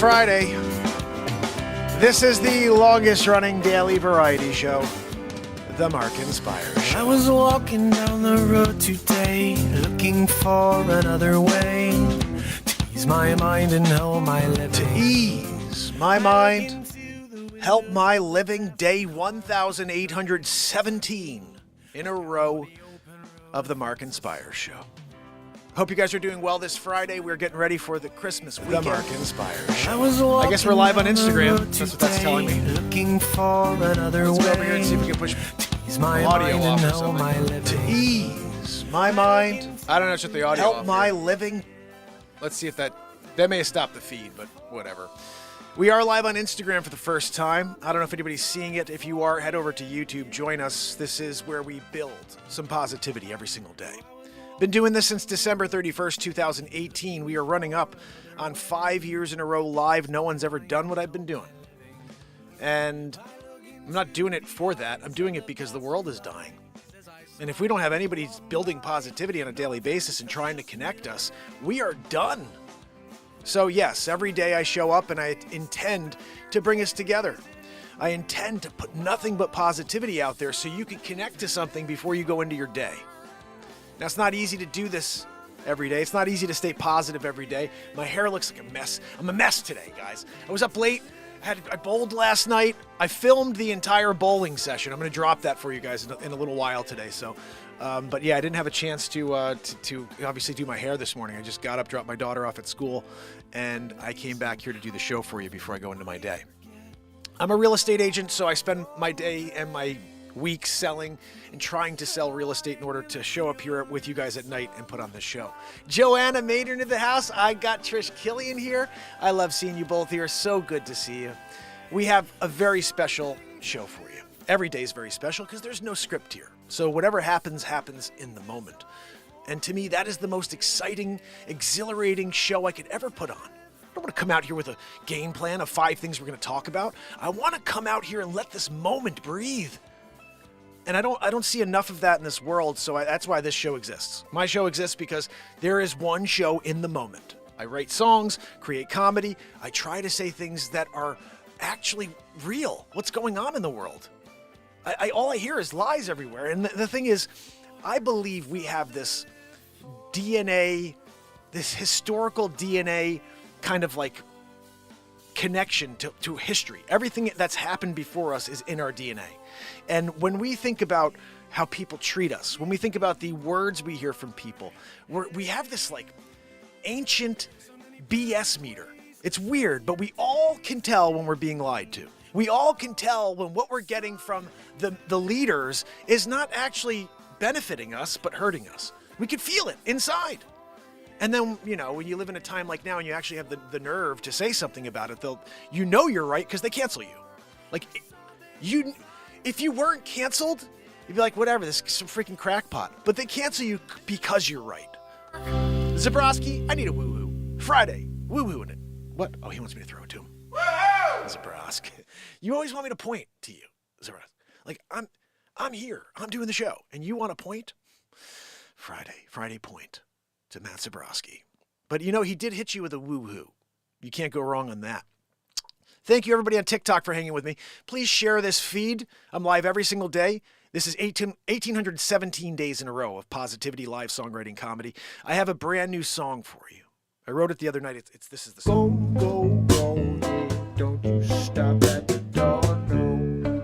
Friday. This is the longest running daily variety show, The Mark and Pires Show. I was walking down the road today, looking for another way to ease my mind and help my living. To ease my mind, help my living, day 1,817 in a row of The Mark and Pires Show. Hope you guys are doing well this Friday. We're getting ready for the Christmas weekend. The Mark and Pires Show. I guess we're live on Instagram. That's what that's telling me. Looking for another Let's way go over here and see if we can push my audio mind off and or help my something. living. To ease my mind, I don't know, shut the audio help off my here. living. Let's see if that may have stopped the feed, but whatever. We are live on Instagram for the first time. I don't know if anybody's seeing it. If you are, head over to YouTube. Join us. This is where we build some positivity every single day. Been doing this since December 31st, 2018. We are running up on 5 years in a row live. No one's ever done what I've been doing. And I'm not doing it for that. I'm doing it because the world is dying. And if we don't have anybody building positivity on a daily basis and trying to connect us, we are done. So yes, every day I show up and I intend to bring us together. I intend to put nothing but positivity out there so you can connect to something before you go into your day. Now, it's not easy to do this every day. It's not easy to stay positive every day. My hair looks like a mess. I'm a mess today, guys. I was up late. I bowled last night. I filmed the entire bowling session. I'm going to drop that for you guys in a little while today. So, but yeah, I didn't have a chance to obviously do my hair this morning. I just got up, dropped my daughter off at school, and I came back here to do the show for you before I go into my day. I'm a real estate agent, so I spend my day and my week selling and trying to sell real estate in order to show up here with you guys at night and put on this show. Joanna made her into the house. I got Trish Killian here. I love seeing you both here. So good to see you. We have a very special show for you. Every day is very special because there's no script here. So whatever happens, happens in the moment. And to me, that is the most exciting, exhilarating show I could ever put on. I don't want to come out here with a game plan of 5 things we're going to talk about. I want to come out here and let this moment breathe. And I don't see enough of that in this world, so that's why this show exists. My show exists because there is one show in the moment. I write songs, create comedy. I try to say things that are actually real. What's going on in the world? All I hear is lies everywhere. And the thing is, I believe we have this DNA, this historical DNA kind of like connection to history. Everything that's happened before us is in our DNA. And when we think about how people treat us, when we think about the words we hear from people, we have this like ancient BS meter. It's weird, but we all can tell when we're being lied to. We all can tell when what we're getting from the leaders is not actually benefiting us, but hurting us. We can feel it inside. And then, you know, when you live in a time like now and you actually have the nerve to say something about it, you're right because they cancel you. Like, if you weren't canceled, you'd be like, whatever, this is some freaking crackpot. But they cancel you because you're right. Zabrowski, I need a woo-hoo. Friday, woo-hoo in it. What? Oh, he wants me to throw it to him. Woo-hoo! Zabrowski. You always want me to point to you, Zabrowski. Like, I'm here. I'm doing the show. And you want to point? Friday point to Matt Zabrowski. But you know, he did hit you with a woo-hoo. You can't go wrong on that. Thank you, everybody on TikTok, for hanging with me. Please share this feed. I'm live every single day. This is 1,817 days in a row of positivity, live songwriting, comedy. I have a brand new song for you. I wrote it the other night. This is the song. Go, go, yeah, don't you stop at the door, no.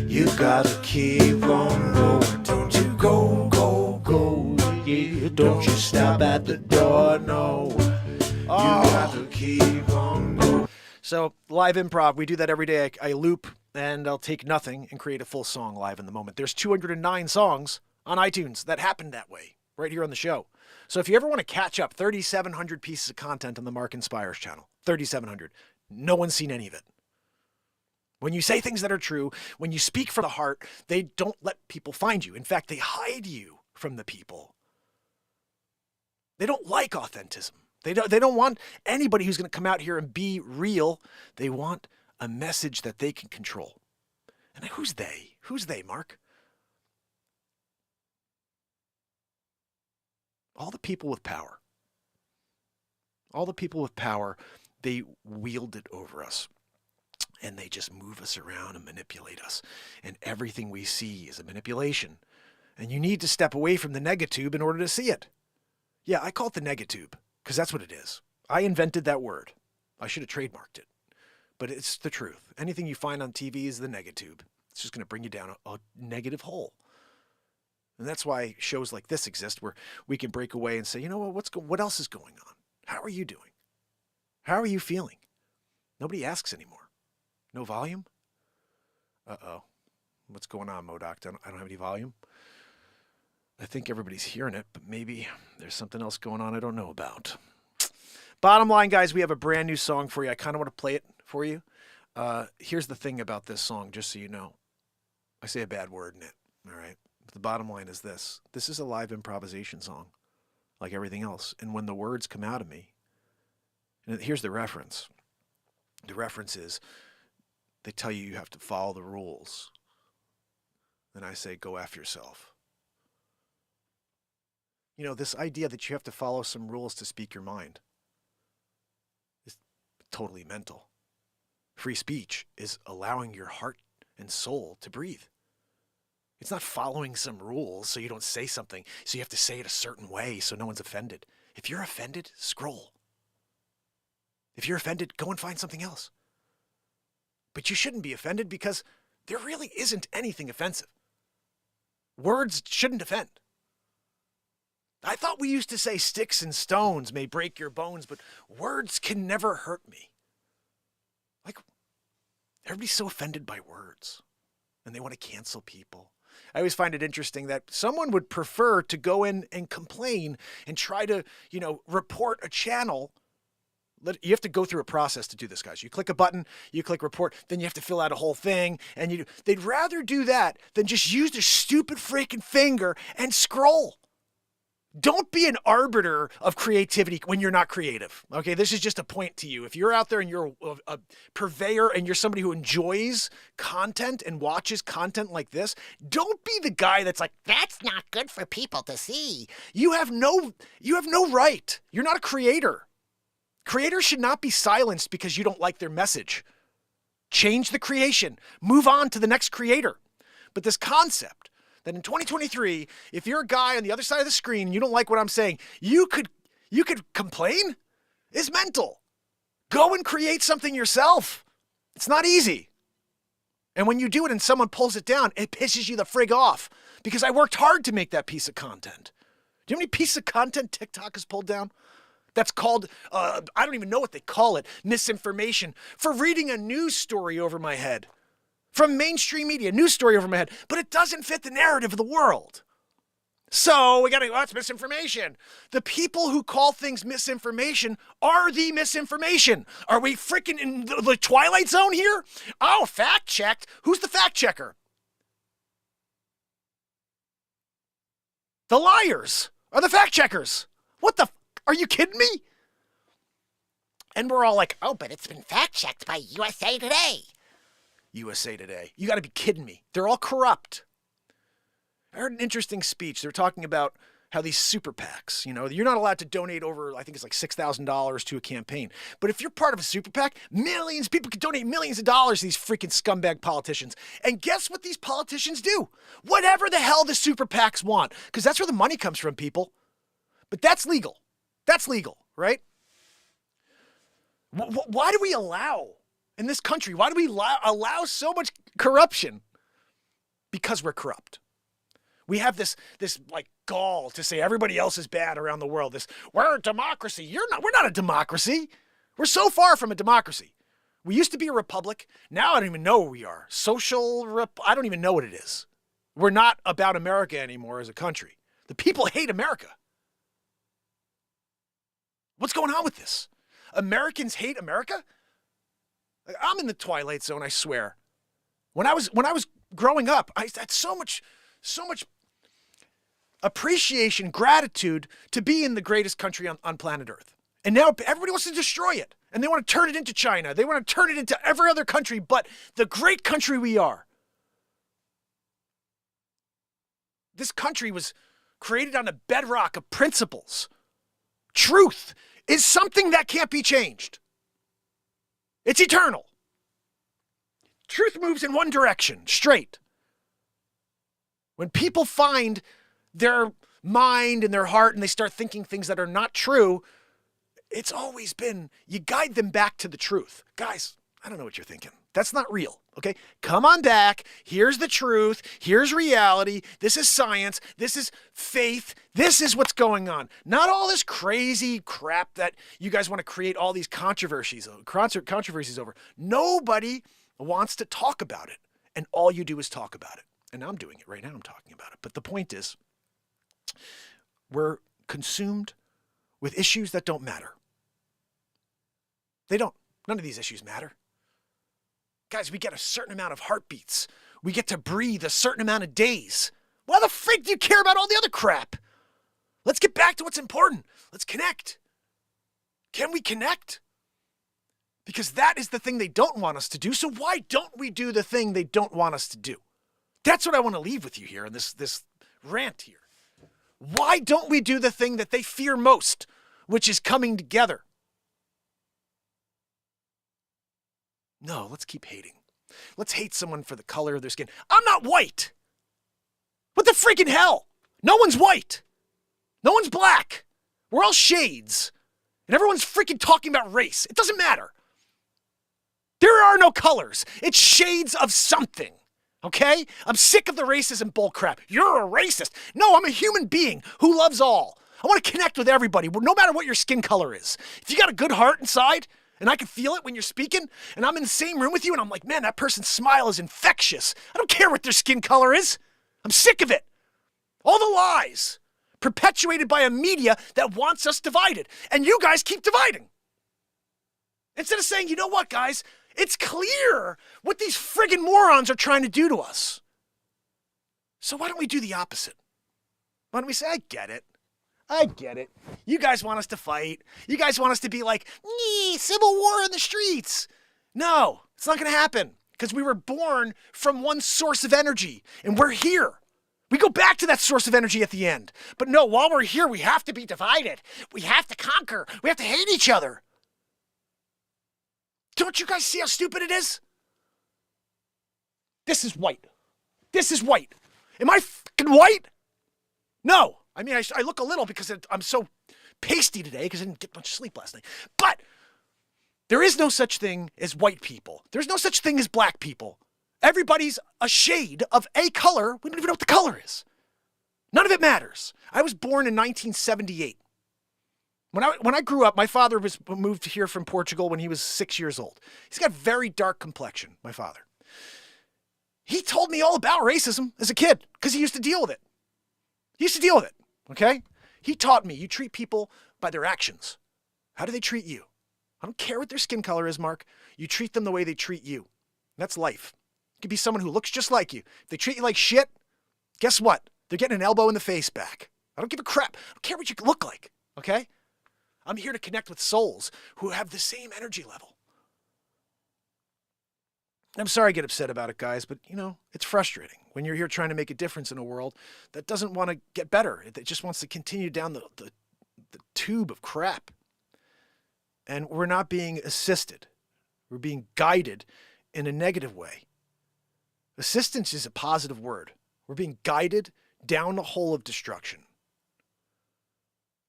You gotta keep on going, don't you go, go, go, yeah, don't you stop at the door, no. You gotta keep on going. So, live improv, we do that every day. I loop, and I'll take nothing and create a full song live in the moment. There's 209 songs on iTunes that happened that way, right here on the show. So if you ever want to catch up, 3,700 pieces of content on the Mark and Pires channel. 3,700. No one's seen any of it. When you say things that are true, when you speak from the heart, they don't let people find you. In fact, they hide you from the people. They don't like authenticity. They don't want anybody who's going to come out here and be real. They want a message that they can control. And who's they? Who's they, Mark? All the people with power. All the people with power They wield it over us. And they just move us around and manipulate us. And everything we see is a manipulation. And you need to step away from the negatube in order to see it. Yeah, I call it the negatube because that's what it is. I invented that word. I should have trademarked it. But it's the truth. Anything you find on TV is the negatube. It's just going to bring you down a negative hole. And that's why shows like this exist, where we can break away and say, you know what else is going on? How are you doing? How are you feeling? Nobody asks anymore. No volume? Uh-oh. What's going on, Modoc? I don't have any volume. I think everybody's hearing it, but maybe there's something else going on I don't know about. Bottom line, guys, we have a brand new song for you. I kind of want to play it for you. Here's the thing about this song, just so you know. I say a bad word in it, all right? But the bottom line is this. This is a live improvisation song, like everything else. And when the words come out of me, and here's the reference. The reference is, they tell you have to follow the rules. Then I say, go F yourself. You know, this idea that you have to follow some rules to speak your mind is totally mental. Free speech is allowing your heart and soul to breathe. It's not following some rules so you don't say something, so you have to say it a certain way so no one's offended. If you're offended, scroll. If you're offended, go and find something else. But you shouldn't be offended because there really isn't anything offensive. Words shouldn't offend. I thought we used to say sticks and stones may break your bones, but words can never hurt me. Like, everybody's so offended by words, and they want to cancel people. I always find it interesting that someone would prefer to go in and complain and try to, report a channel. You have to go through a process to do this, guys. You click a button, you click report, then you have to fill out a whole thing. And they'd rather do that than just use their stupid freaking finger and scroll. Don't be an arbiter of creativity when you're not creative. Okay, this is just a point to you. If you're out there and you're a purveyor and you're somebody who enjoys content and watches content like this, don't be the guy that's like, that's not good for people to see. You have no right. You're not a creator. Creators should not be silenced because you don't like their message. Change the creation. Move on to the next creator. But this concept that in 2023, if you're a guy on the other side of the screen and you don't like what I'm saying, you could complain is mental. Go and create something yourself. It's not easy. And when you do it and someone pulls it down, it pisses you the frig off because I worked hard to make that piece of content. Do you know how many pieces of content TikTok has pulled down? That's called, I don't even know what they call it, misinformation, for reading a news story over my head. From mainstream media, news story over my head. But it doesn't fit the narrative of the world. So we got to, it's misinformation. The people who call things misinformation are the misinformation. Are we freaking in the Twilight Zone here? Oh, fact checked. Who's the fact checker? The liars are the fact checkers. What the are you kidding me? And we're all like, oh, but it's been fact-checked by USA Today. USA Today. You got to be kidding me. They're all corrupt. I heard an interesting speech. They were talking about how these super PACs, you're not allowed to donate over, I think it's like $6,000 to a campaign. But if you're part of a super PAC, millions of people could donate millions of dollars to these freaking scumbag politicians. And guess what these politicians do? Whatever the hell the super PACs want. Because that's where the money comes from, people. But that's legal. That's legal, right? Why do we allow, in this country, why do we allow so much corruption? Because we're corrupt. We have this like gall to say everybody else is bad around the world. We're a democracy. We're not a democracy. We're so far from a democracy. We used to be a republic. Now I don't even know where we are. I don't even know what it is. We're not about America anymore as a country. The people hate America. What's going on with this? Americans hate America? I'm in the Twilight Zone, I swear. When I was growing up, I had so much appreciation, gratitude to be in the greatest country on planet Earth. And now everybody wants to destroy it. And they want to turn it into China. They want to turn it into every other country but the great country we are. This country was created on a bedrock of principles. Truth is something that can't be changed. It's eternal. Truth moves in one direction, straight. When people find their mind and their heart and they start thinking things that are not true, it's always been, you guide them back to the truth. Guys, I don't know what you're thinking. That's not real, okay? Come on back. Here's the truth. Here's reality. This is science. This is faith. This is what's going on. Not all this crazy crap that you guys want to create all these controversies over. Nobody wants to talk about it, and all you do is talk about it. And I'm doing it right now. I'm talking about it. But the point is, we're consumed with issues that don't matter. They don't. None of these issues matter. Guys, we get a certain amount of heartbeats. We get to breathe a certain amount of days. Why the freak do you care about all the other crap? Let's get back to what's important. Let's connect. Can we connect? Because that is the thing they don't want us to do. So why don't we do the thing they don't want us to do? That's what I want to leave with you here in this rant here. Why don't we do the thing that they fear most, which is coming together? No, let's keep hating. Let's hate someone for the color of their skin. I'm not white. What the freaking hell? No one's white. No one's black. We're all shades. And everyone's freaking talking about race. It doesn't matter. There are no colors. It's shades of something. Okay? I'm sick of the racism bullcrap. You're a racist. No, I'm a human being who loves all. I want to connect with everybody, no matter what your skin color is. If you got a good heart inside, and I can feel it when you're speaking, and I'm in the same room with you, and I'm like, man, that person's smile is infectious. I don't care what their skin color is. I'm sick of it. All the lies perpetuated by a media that wants us divided. And you guys keep dividing. Instead of saying, you know what, guys? It's clear what these friggin' morons are trying to do to us. So why don't we do the opposite? Why don't we say, I get it. I get it. You guys want us to fight. You guys want us to be like, civil war in the streets. No, it's not going to happen because we were born from one source of energy and we're here. We go back to that source of energy at the end. But no, while we're here, we have to be divided. We have to conquer. We have to hate each other. Don't you guys see how stupid it is? This is white. This is white. Am I fucking white? No. I mean, I look a little because I'm so pasty today because I didn't get much sleep last night. But there is no such thing as white people. There's no such thing as black people. Everybody's a shade of a color. We don't even know what the color is. None of it matters. I was born in 1978. When I grew up, my father was moved here from Portugal when he was 6 years old. He's got very dark complexion, my father. He told me all about racism as a kid because he used to deal with it. He used to deal with it, okay? He taught me you treat people by their actions. How do they treat you? I don't care what their skin color is, Mark. You treat them the way they treat you. That's life. It could be someone who looks just like you. If they treat you like shit, guess what? They're getting an elbow in the face back. I don't give a crap. I don't care what you look like, okay? I'm here to connect with souls who have the same energy level. I'm sorry I get upset about it, guys, but, it's frustrating when you're here trying to make a difference in a world that doesn't want to get better. It just wants to continue down the tube of crap. And we're not being assisted. We're being guided in a negative way. Assistance is a positive word. We're being guided down a hole of destruction.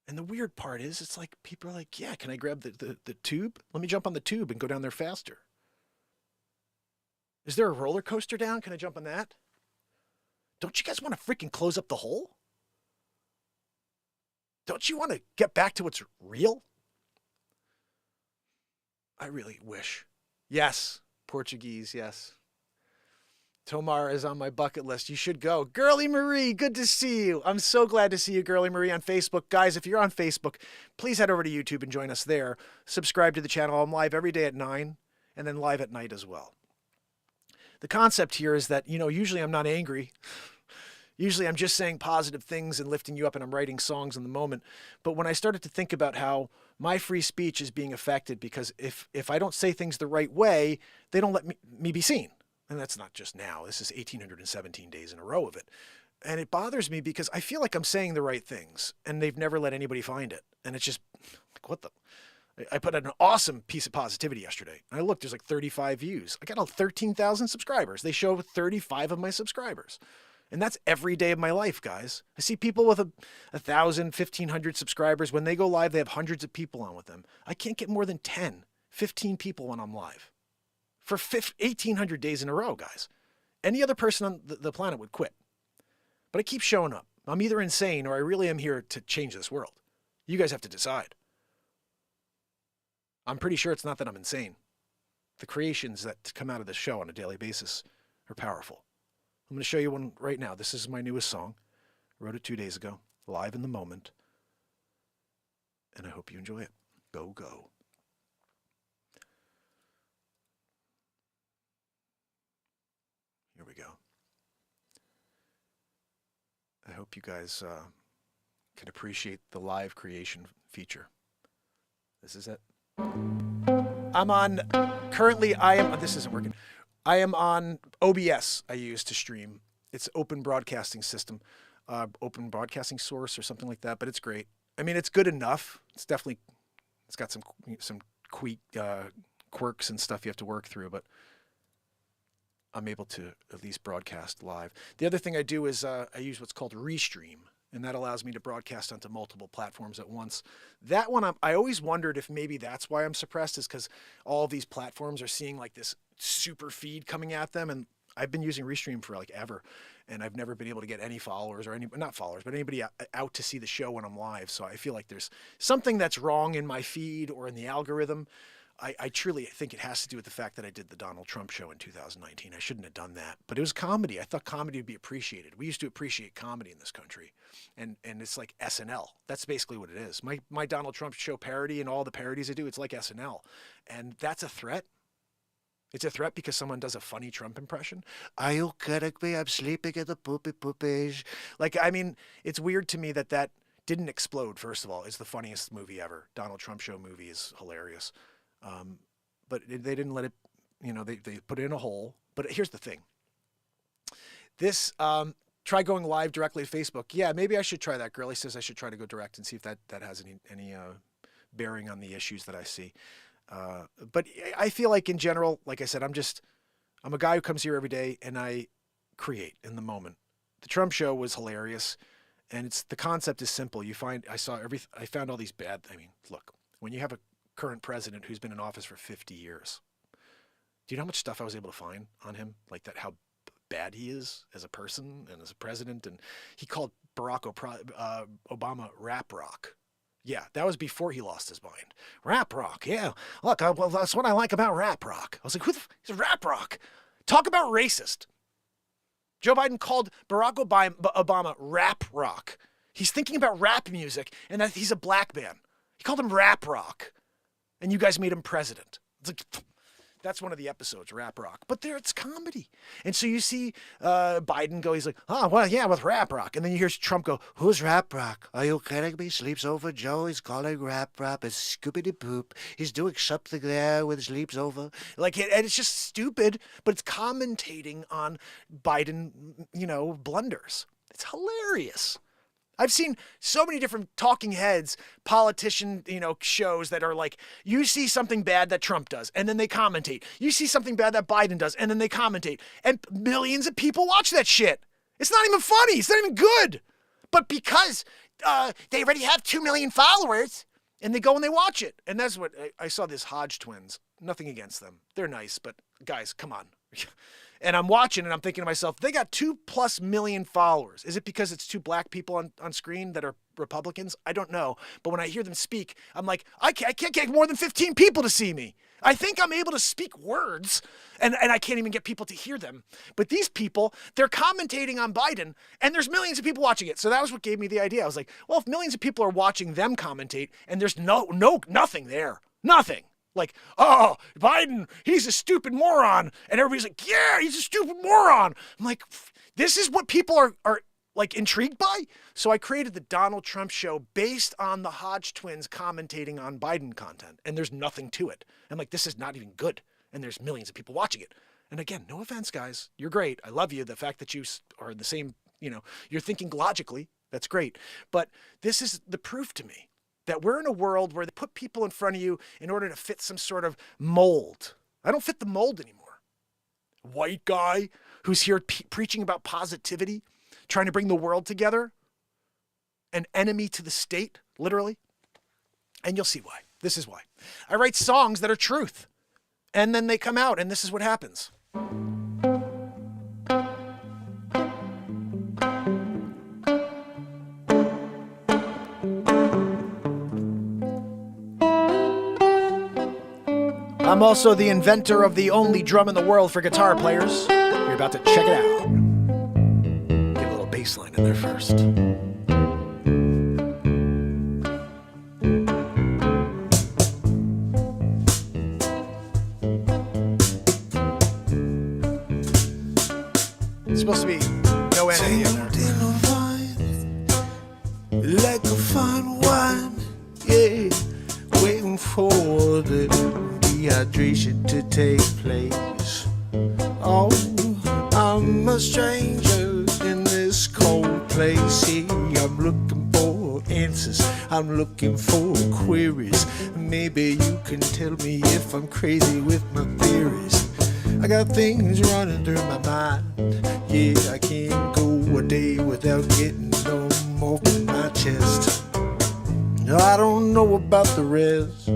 And the weird part is, it's like people are like, yeah, can I grab the tube? Let me jump on the tube and go down there faster. Is there a roller coaster down? Can I jump on that? Don't you guys want to freaking close up the hole? Don't you want to get back to what's real? I really wish. Yes, Portuguese, yes. Tomar is on my bucket list. You should go. Girly Marie, good to see you. I'm so glad to see you, Girly Marie, on Facebook. Guys, if you're on Facebook, please head over to YouTube and join us there. Subscribe to the channel. I'm live every day at 9 and then live at night as well. The concept here is that, usually I'm not angry. Usually I'm just saying positive things and lifting you up and I'm writing songs in the moment. But when I started to think about how my free speech is being affected because if I don't say things the right way, they don't let me be seen. And that's not just now. This is 1,817 days in a row of it. And it bothers me because I feel like I'm saying the right things and they've never let anybody find it. And it's just like, what the? I put out an awesome piece of positivity yesterday. And I looked, there's like 35 views. I got 13,000 subscribers. They show 35 of my subscribers. And that's every day of my life, guys. I see people with 1,000, 1,500 subscribers. When they go live, they have hundreds of people on with them. I can't get more than 10, 15 people when I'm live for 1,800 days in a row, guys. Any other person on the planet would quit. But I keep showing up. I'm either insane or I really am here to change this world. You guys have to decide. I'm pretty sure it's not that I'm insane. The creations that come out of this show on a daily basis are powerful. I'm going to show you one right now. This is my newest song. I wrote it 2 days ago, live in the moment. And I hope you enjoy it. Go, go. Here we go. I hope you guys can appreciate the live creation feature. This is it. This isn't working. I am on OBS I use to stream. It's open broadcasting system, open broadcasting source or something like that, but it's great. I mean, it's good enough. It's got some quirks and stuff you have to work through, but I'm able to at least broadcast live. The other thing I do is I use what's called Restream, and that allows me to broadcast onto multiple platforms at once. That one, I always wondered if maybe that's why I'm suppressed, is because all these platforms are seeing like this super feed coming at them, and I've been using Restream for like ever, and I've never been able to get any followers or not followers, but anybody out to see the show when I'm live. So I feel like there's something that's wrong in my feed or in the algorithm. I truly think it has to do with the fact that I did the Donald Trump show in 2019. I shouldn't have done that, but it was comedy. I thought comedy would be appreciated. We used to appreciate comedy in this country, and it's like SNL. That's basically what it is. My Donald Trump show parody and all the parodies I do, it's like SNL, and that's a threat. It's a threat because someone does a funny Trump impression. Are you kidding me? I'm sleeping in the poopy poopies. Like, I mean, it's weird to me that didn't explode, first of all. It's the funniest movie ever. Donald Trump show movie is hilarious. But they didn't let it, they put it in a hole. But here's the thing. This, try going live directly to Facebook. Yeah, maybe I should try that. Girlie says I should try to go direct and see if that has any bearing on the issues that I see. But I feel like in general, like I said, I'm a guy who comes here every day and I create in the moment. The Trump show was hilarious, and the concept is simple. I found all these look, when you have a current president who's been in office for 50 years, do you know how much stuff I was able to find on him? Like that, how bad he is as a person and as a president. And he called Barack Obama rap rock. Yeah, that was before he lost his mind. Rap rock, yeah. Look, well, that's what I like about rap rock. I was like, he's rap rock? Talk about racist. Joe Biden called Barack Obama rap rock. He's thinking about rap music and that he's a black man. He called him rap rock. And you guys made him president. It's like, that's one of the episodes, rap rock. But there, it's comedy. And so you see Biden go, he's like, oh, well, yeah, with rap rock. And then you hear Trump go, who's rap rock? Are you kidding me? Sleeps over Joe. He's calling rap rock. It's scoopity poop. He's doing something there with sleeps over. And it's just stupid, but it's commentating on Biden, blunders. It's hilarious. I've seen so many different talking heads, politician, shows that are like, you see something bad that Trump does, and then they commentate. You see something bad that Biden does, and then they commentate. And millions of people watch that shit. It's not even funny. It's not even good. But because they already have 2 million followers, and they go and they watch it. And that's what I saw this Hodge twins. Nothing against them. They're nice, but guys, come on. And I'm watching and I'm thinking to myself, they got 2+ million followers. Is it because it's 2 black people on screen that are Republicans? I don't know. But when I hear them speak, I'm like, I can't get more than 15 people to see me. I think I'm able to speak words and I can't even get people to hear them. But these people, they're commentating on Biden and there's millions of people watching it. So that was what gave me the idea. I was like, well, if millions of people are watching them commentate and there's nothing there, nothing. Like, oh, Biden, he's a stupid moron. And everybody's like, yeah, he's a stupid moron. I'm like, this is what people are like intrigued by. So I created the Donald Trump show based on the Hodge twins commentating on Biden content. And there's nothing to it. I'm like, this is not even good. And there's millions of people watching it. And again, no offense, guys. You're great. I love you. The fact that you are the same, you're thinking logically. That's great. But this is the proof to me that we're in a world where they put people in front of you in order to fit some sort of mold. I don't fit the mold anymore. White guy who's here preaching about positivity, trying to bring the world together, an enemy to the state, literally. And you'll see why. This is why. I write songs that are truth, and then they come out, and this is what happens. I'm also the inventor of the only drum in the world for guitar players. You're about to check it out. Get a little bass line in there first. It's supposed to be no end in there. Like a fine wine, yeah, waiting for the dehydration to take place. Oh, I'm a stranger in this cold place. Hey, I'm looking for answers, I'm looking for queries. Maybe you can tell me if I'm crazy with my theories. I got things running through my mind. Yeah, I can't go a day without getting them off my chest. I don't know about the rest,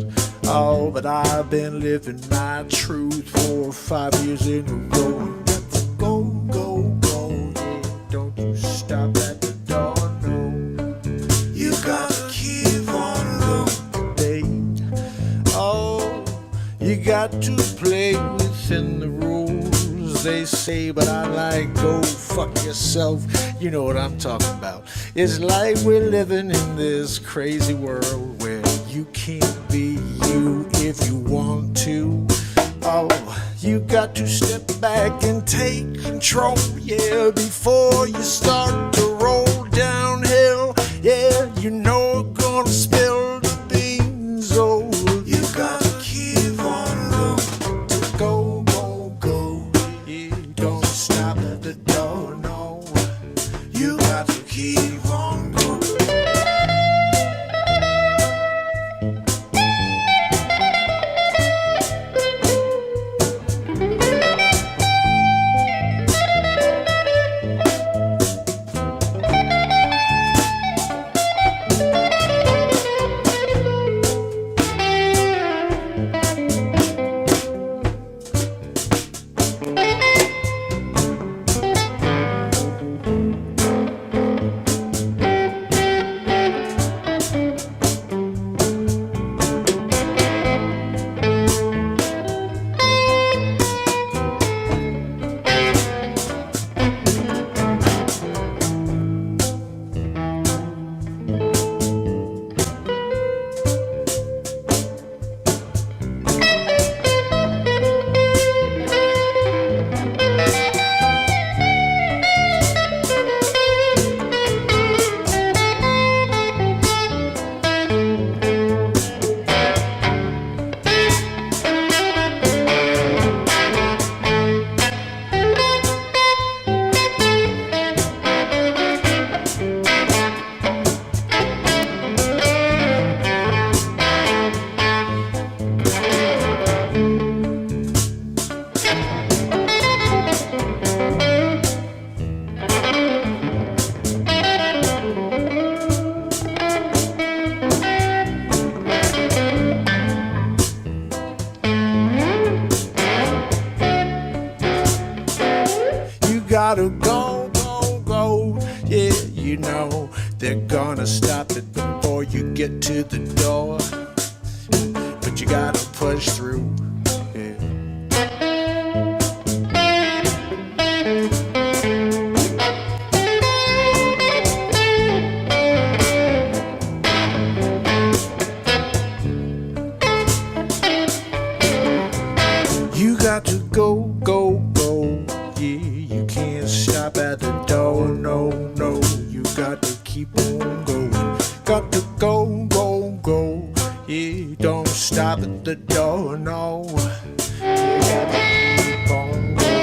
oh, but I've been living my truth for 5 years in a row. You got to go, go, go, yeah, don't you stop at the door, no. You gotta keep on going today. Oh, you got to play within the rules, they say, but I like go fuck yourself. You know what I'm talking about. It's like we're living in this crazy world where you can't be you if you want to. Oh, you got to step back and take control, yeah, before you start to roll downhill. Yeah, you know you're gonna spill the beans. Oh, you gotta keep on going. Go, go, go. Yeah, don't stop at the door, no. You got to keep on going. Gotta go, go, go. Yeah, you know they're gonna stop it before you get to the door. But you gotta push through. Yeah. You got to go, go, go. Yeah, you can't stop at the door, no, no. You got to keep on going. Got to go, go, go. Yeah, don't stop at the door, no. You got to keep on going.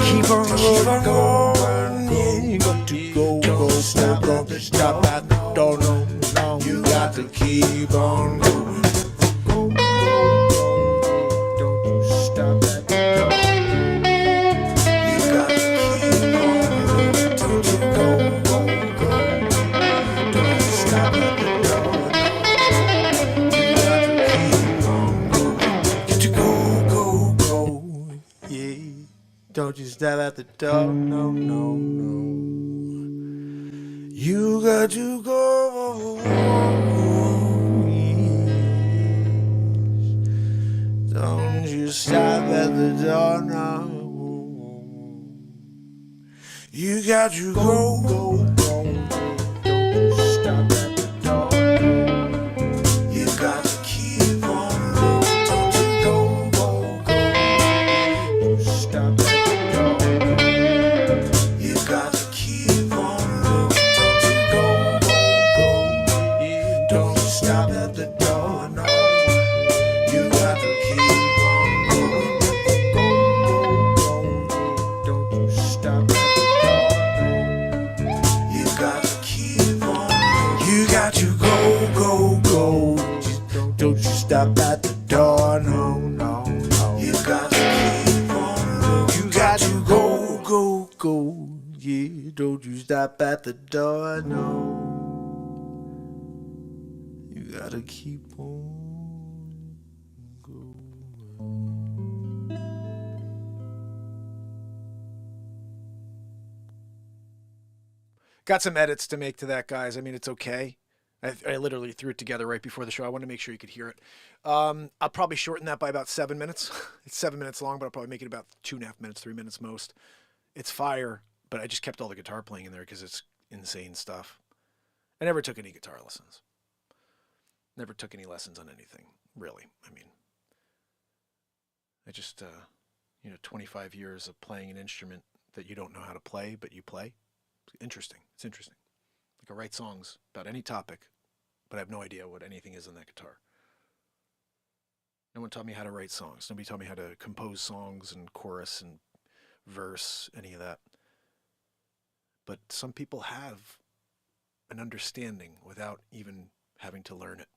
keep on going. Yeah, you got to go, go, stop, don't stop at the door. No, no, you got to keep on going. Go, go, go, don't you stop at the door. You got to keep on going. Don't you go, go, go. Don't you stop at the door. You got to keep on going. Get to go, go, go. Yeah. Don't you stop at the door. No, no, no. You got to go. Don't you stop at the door. No. You got to go, go, go. Don't you stop at the door. You got to keep on going. Don't you go, go, go. You stop at the door. You got to keep on going. Don't you go, go, go. Yeah, don't you stop at the door. No. You got to keep on going. Go, go, go. Don't you stop at the door. No. You got to keep on going. You got to go, go, go. Don't you stop at the door. No, no, no. You got to keep on going. You got to go, go, go. Yeah, don't you stop at the door. No. You got to keep on going. Got some edits to make to that, guys. I mean, it's okay. I literally threw it together right before the show. I wanted to make sure you could hear it. I'll probably shorten that by about 7 minutes. It's 7 minutes long, but I'll probably make it about 2.5 minutes, 3 minutes most. It's fire, but I just kept all the guitar playing in there because it's insane stuff. I never took any guitar lessons. Never took any lessons on anything, really. I mean, I just, 25 years of playing an instrument that you don't know how to play, but you play. It's interesting. It's interesting. Like I write songs about any topic, but I have no idea what anything is on that guitar. No one taught me how to write songs. Nobody taught me how to compose songs and chorus and verse, any of that. But some people have an understanding without even having to learn it.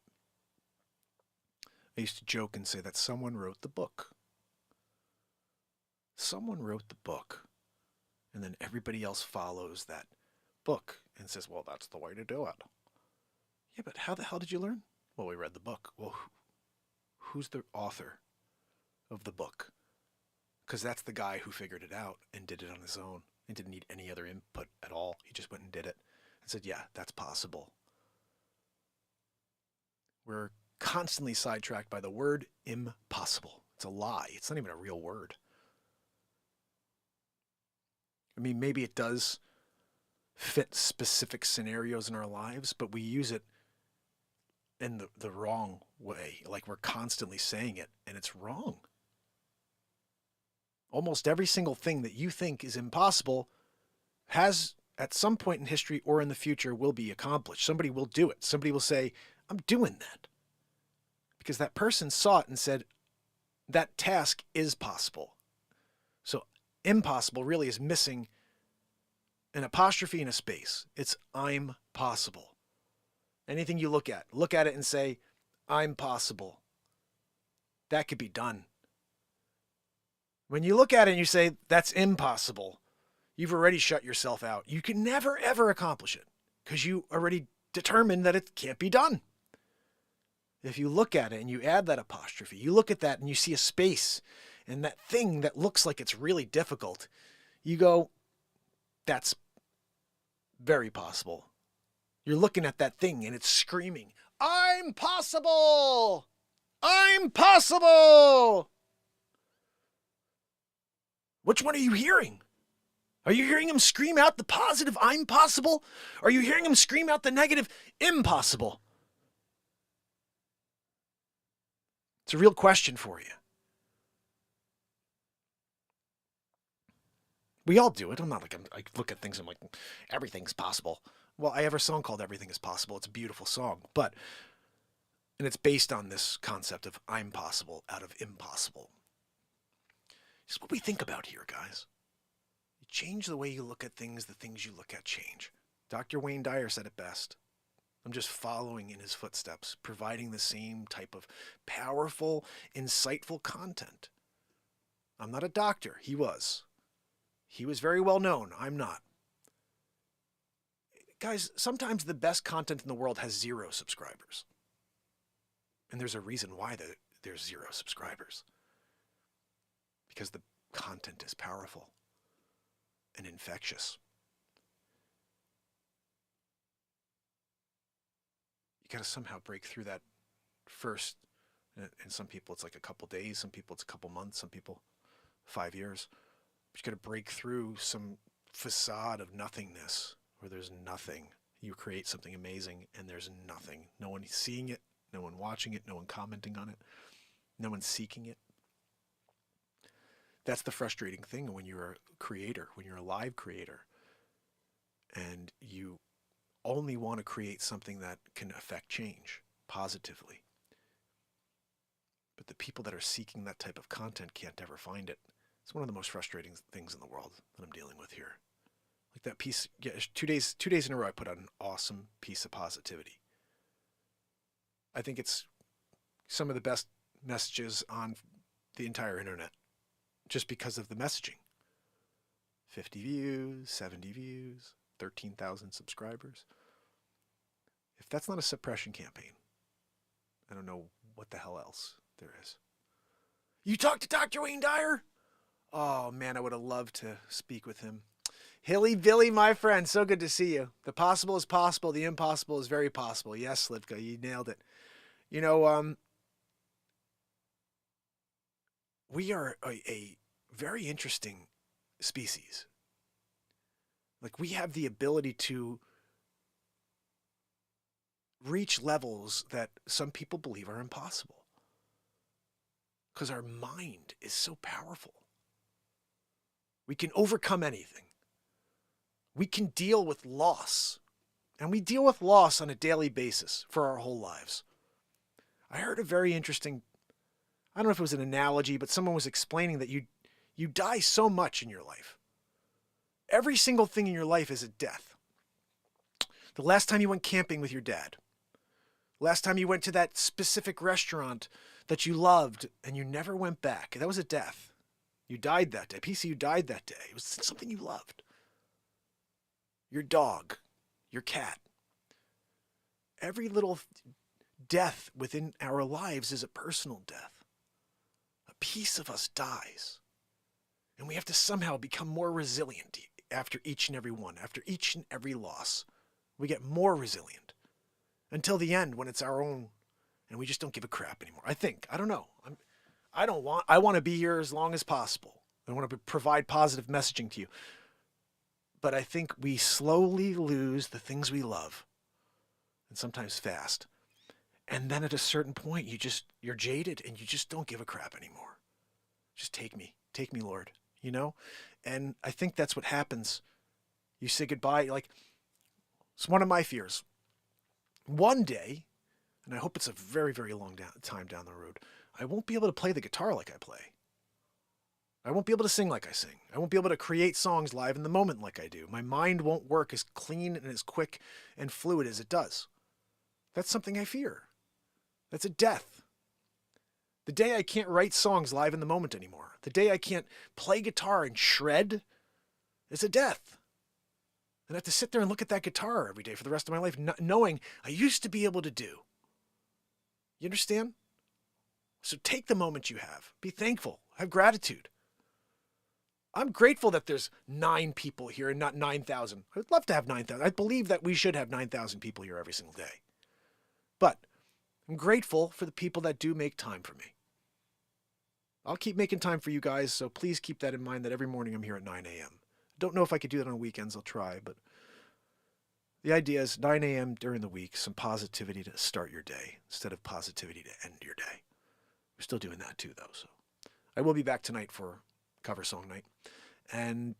I used to joke and say that someone wrote the book. Someone wrote the book, and then everybody else follows that book and says, well, that's the way to do it. Yeah, but how the hell did you learn? Well, we read the book. Well, who's the author of the book? Because that's the guy who figured it out and did it on his own and didn't need any other input at all. He just went and did it and said, yeah, that's possible. We're constantly sidetracked by the word impossible. It's a lie. It's not even a real word. I mean, maybe it does fit specific scenarios in our lives, but we use it in the wrong way. Like we're constantly saying it, and it's wrong. Almost every single thing that you think is impossible has, at some point in history or in the future, will be accomplished. Somebody will do it. Somebody will say, I'm doing that. Because that person saw it and said, that task is possible. So impossible really is missing an apostrophe and a space. It's I'm possible. Anything you look at it and say, I'm possible. That could be done. When you look at it and you say, that's impossible, you've already shut yourself out. You can never, ever accomplish it because you already determined that it can't be done. If you look at it and you add that apostrophe, you look at that and you see a space and that thing that looks like it's really difficult, you go, that's very possible. You're looking at that thing and it's screaming, I'm possible! I'm possible! Which one are you hearing? Are you hearing him scream out the positive, I'm possible? Or are you hearing him scream out the negative, impossible? It's a real question for you. We all do it. I'm not like, I look at things and I'm like, everything's possible. Well, I have a song called Everything is Possible. It's a beautiful song, and it's based on this concept of I'm possible out of impossible. It's what we think about here, guys. change the way you look at things, the things you look at change. Dr. Wayne Dyer said it best. I'm just following in his footsteps, providing the same type of powerful, insightful content. I'm not a doctor. He was. He was very well known. I'm not. Guys, sometimes the best content in the world has 0 subscribers. And there's a reason why there's 0 subscribers. Because the content is powerful and infectious. You got to somehow break through that first. And some people it's like a couple days, some people it's a couple months, some people 5 years. But you got to break through some facade of nothingness where there's nothing. You create something amazing and there's nothing. No one seeing it, no one watching it, no one commenting on it, no one seeking it. That's the frustrating thing when you're a creator, when you're a live creator, and you only want to create something that can affect change positively. But the people that are seeking that type of content can't ever find it. It's one of the most frustrating things in the world that I'm dealing with here. Like that piece, yeah, 2 days in a row, I put out an awesome piece of positivity. I think it's some of the best messages on the entire internet just because of the messaging. 50 views, 70 views, 13,000 subscribers. If that's not a suppression campaign, I don't know what the hell else there is. You talked to Dr. Wayne Dyer? Oh man, I would have loved to speak with him. Hilly Billy, my friend, so good to see you. The possible is possible. The impossible is very possible. Yes, Slivka, you nailed it. You know, we are a very interesting species. Like, we have the ability to reach levels that some people believe are impossible. Because our mind is so powerful. We can overcome anything. We can deal with loss. And we deal with loss on a daily basis for our whole lives. I heard a very interesting, I don't know if it was an analogy, but someone was explaining that you die so much in your life. Every single thing in your life is a death. The last time you went camping with your dad. Last time you went to that specific restaurant that you loved and you never went back. That was a death. You died that day. PC, you died that day. It was something you loved. Your dog, your cat. Every little death within our lives is a personal death. A piece of us dies. And we have to somehow become more resilient after each and every one, after each and every loss. We get more resilient until the end when it's our own and we just don't give a crap anymore. I think. I don't know. I want to be here as long as possible. I want to provide positive messaging to you. But I think we slowly lose the things we love, and sometimes fast. And then at a certain point, you're jaded and you just don't give a crap anymore. Just take me, Lord, you know? And I think that's what happens. You say goodbye. Like, it's one of my fears. One day, and I hope it's a very, very long time down the road, I won't be able to play the guitar like I play. I won't be able to sing like I sing. I won't be able to create songs live in the moment like I do. My mind won't work as clean and as quick and fluid as it does. That's something I fear. That's a death. The day I can't write songs live in the moment anymore, the day I can't play guitar and shred, is a death. And I have to sit there and look at that guitar every day for the rest of my life, knowing I used to be able to do. You understand? So take the moment you have. Be thankful. Have gratitude. I'm grateful that there's 9 people here and not 9,000. I'd love to have 9,000. I believe that we should have 9,000 people here every single day. But I'm grateful for the people that do make time for me. I'll keep making time for you guys, so please keep that in mind that every morning I'm here at 9 a.m. Don't know if I could do that on weekends. I'll try, but the idea is 9 a.m. during the week, some positivity to start your day instead of positivity to end your day. We're still doing that too, though. So I will be back tonight for cover song night. And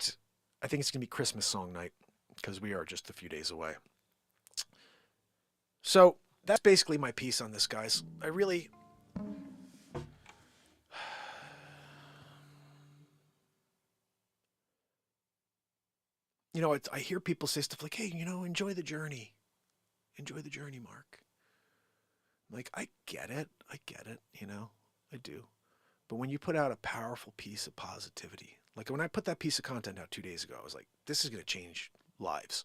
I think it's going to be Christmas song night because we are just a few days away. So that's basically my piece on this, guys. I hear people say stuff like, hey, enjoy the journey. Enjoy the journey, Mark. I'm like, I get it, I do. But when you put out a powerful piece of positivity, like when I put that piece of content out 2 days ago, I was like, this is going to change lives.